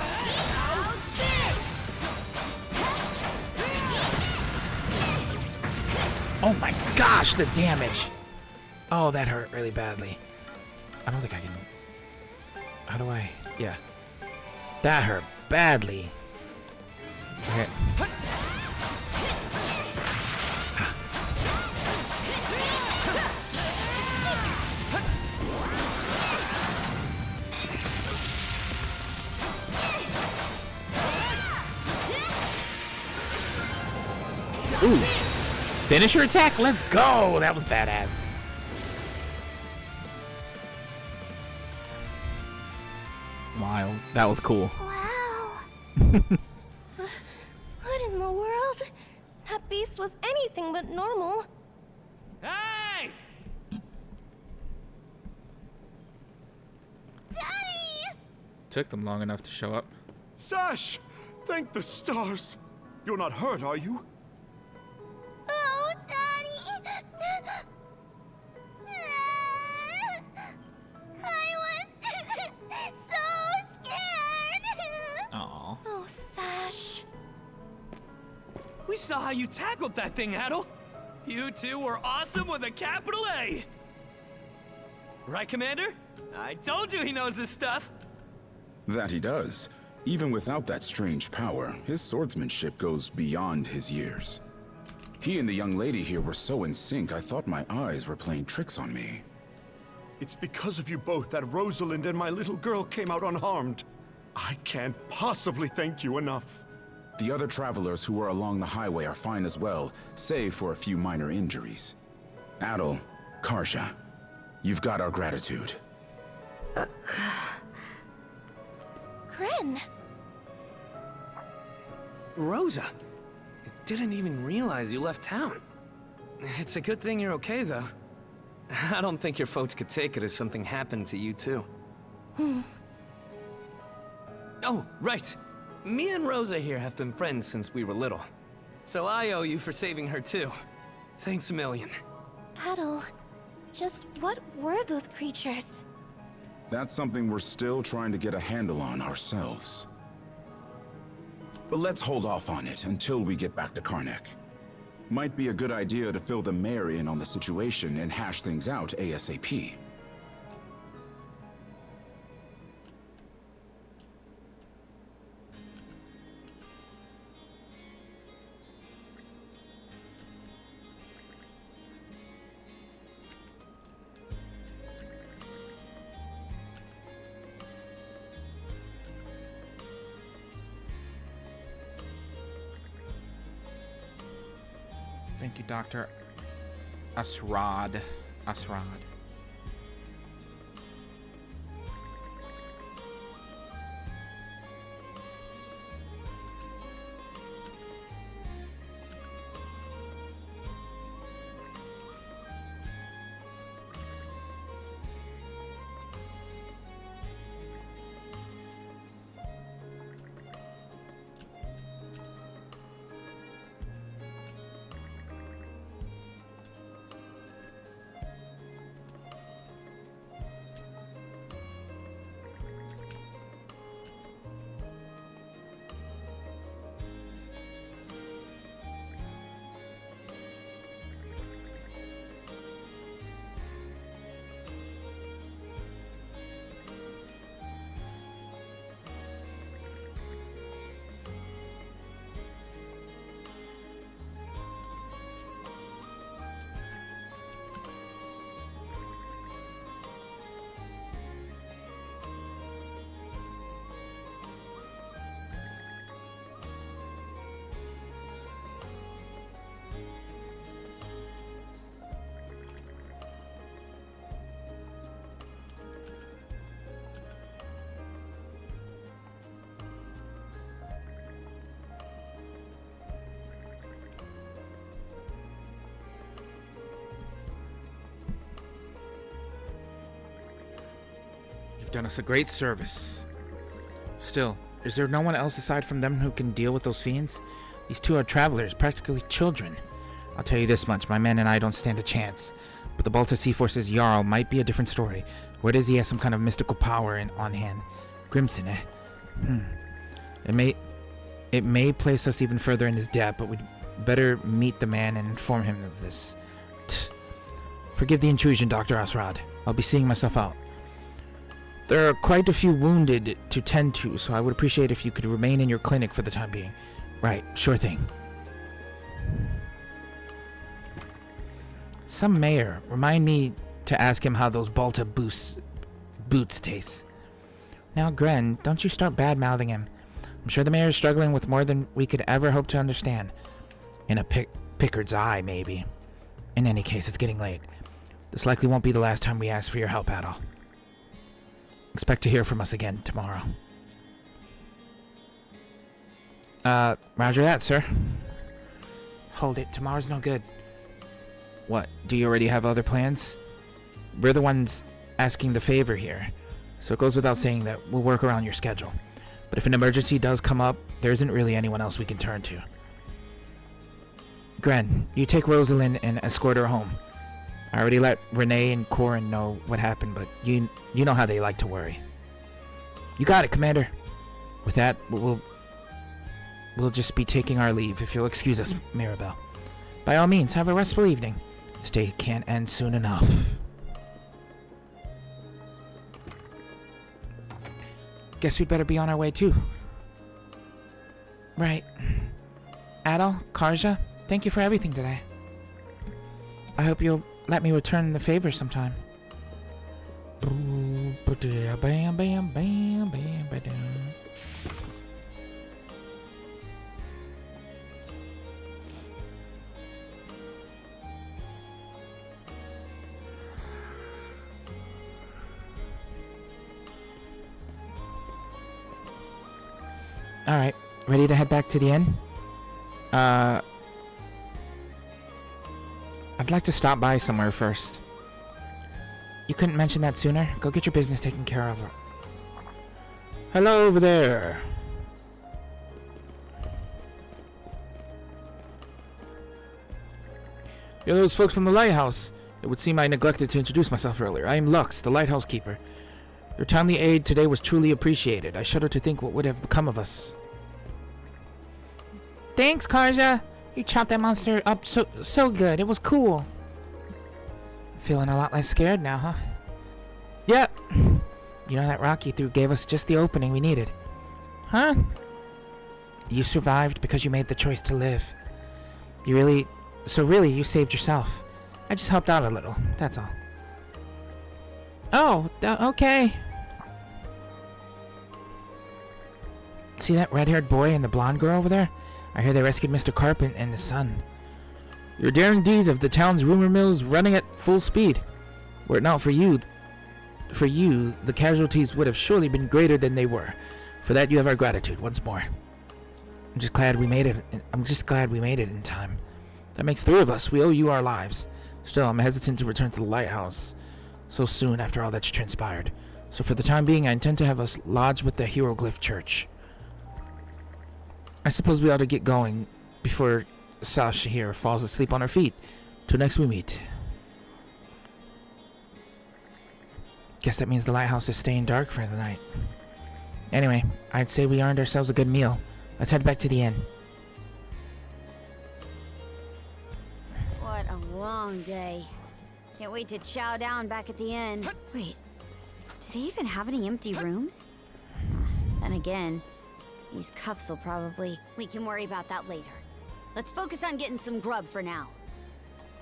S1: Oh my gosh, the damage. Oh, that hurt really badly. I don't think I can... How do I... Yeah. That hurt badly. Okay. Ooh. Finish your attack. Let's go. That was badass. Wild. That was cool.
S10: Wow. What in the world? That beast was anything but normal.
S17: Hey!
S10: Daddy!
S1: Took them long enough to show up.
S2: Sash! Thank the stars! You're not hurt, are you?
S10: Oh, Daddy! I was so scared!
S1: Aww.
S10: Oh, Sash.
S17: We saw how you tackled that thing, Adel. You two were awesome with a capital A. Right, Commander? I told you he knows his stuff.
S13: That he does. Even without that strange power, his swordsmanship goes beyond his years. He and the young lady here were so in sync, I thought my eyes were playing tricks on me.
S2: It's because of you both that Rosalind and my little girl came out unharmed. I can't possibly thank you enough.
S13: The other travelers who were along the highway are fine as well, save for a few minor injuries. Adel, Karsha, you've got our gratitude.
S10: Kren,
S17: Rosa, I didn't even realize you left town. It's a good thing you're okay, though. I don't think your folks could take it if something happened to you, too. Oh, right. Me and Rosa here have been friends since we were little. So I owe you for saving her, too. Thanks a million.
S10: Adel, just what were those creatures?
S13: That's something we're still trying to get a handle on ourselves. But let's hold off on it until we get back to Karnak. Might be a good idea to fill the mayor in on the situation and hash things out ASAP.
S1: Thank you, Dr. Asrad. You've done us a great service. Still, is there no one else aside from them who can deal with those fiends? These two are travelers, practically children. I'll tell you this much, my men and I don't stand a chance. But the Balta Sea Force's Jarl might be a different story. Word is he has some kind of mystical power on hand. Grimson, eh? It may place us even further in his debt, but we'd better meet the man and inform him of this. Forgive the intrusion, Dr. Asrad. I'll be seeing myself out. There are quite a few wounded to tend to, so I would appreciate if you could remain in your clinic for the time being. Right, sure thing. Some mayor. Remind me to ask him how those Balta boots taste. Now, Gren, don't you start bad-mouthing him. I'm sure the mayor is struggling with more than we could ever hope to understand. In a Pickard's eye, maybe. In any case, it's getting late. This likely won't be the last time we ask for your help, Adol. Expect to hear from us again tomorrow. Roger that, sir. Hold it, tomorrow's no good. What, do you already have other plans? We're the ones asking the favor here, so it goes without saying that we'll work around your schedule. But if an emergency does come up, there isn't really anyone else we can turn to. Gren, you take Rosalind and escort her home. I already let Renee and Corin know what happened, but you know how they like to worry. You got it, Commander. With that, we'll just be taking our leave, if you'll excuse us, Mirabelle. By all means, have a restful evening. This day can't end soon enough. Guess we'd better be on our way, too. Right. Adol, Karja, thank you for everything today. I hope you'll let me return the favor sometime. Alright, ready to head back to the inn? I'd like to stop by somewhere first. You couldn't mention that sooner? Go get your business taken care of. Hello over there. You're those folks from the lighthouse. It would seem I neglected to introduce myself earlier. I am Lux, the lighthouse keeper. Your timely aid today was truly appreciated. I shudder to think what would have become of us. Thanks, Karja. You chopped that monster up so good. It was cool. Feeling a lot less scared now, huh? Yep. You know that rock you threw gave us just the opening we needed. Huh? You survived because you made the choice to live. So really, you saved yourself. I just helped out a little, that's all. Oh, okay. See that red-haired boy and the blonde girl over there? I hear they rescued Mr. Carpent and his son. Your daring deeds of the town's rumor mill's running at full speed. Were it not for you, the casualties would have surely been greater than they were. For that you have our gratitude once more. I'm just glad we made it in time. That makes 3 of us. We owe you our lives. Still, I'm hesitant to return to the lighthouse so soon after all that's transpired. So for the time being, I intend to have us lodge with the Hieroglyph Church. I suppose we ought to get going before Sasha here falls asleep on her feet. Till next we meet. Guess that means the lighthouse is staying dark for the night. Anyway, I'd say we earned ourselves a good meal. Let's head back to the inn.
S11: What a long day. Can't wait to chow down back at the inn. Wait, do they even have any empty rooms? Then again, these cuffs will probably... We can worry about that later. Let's focus on getting some grub for now.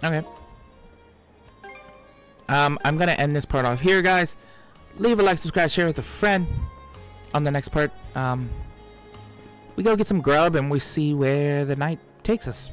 S1: Okay. I'm gonna end this part off here, guys. Leave a like, subscribe, share with a friend. On the next part, we go get some grub and we see where the night takes us.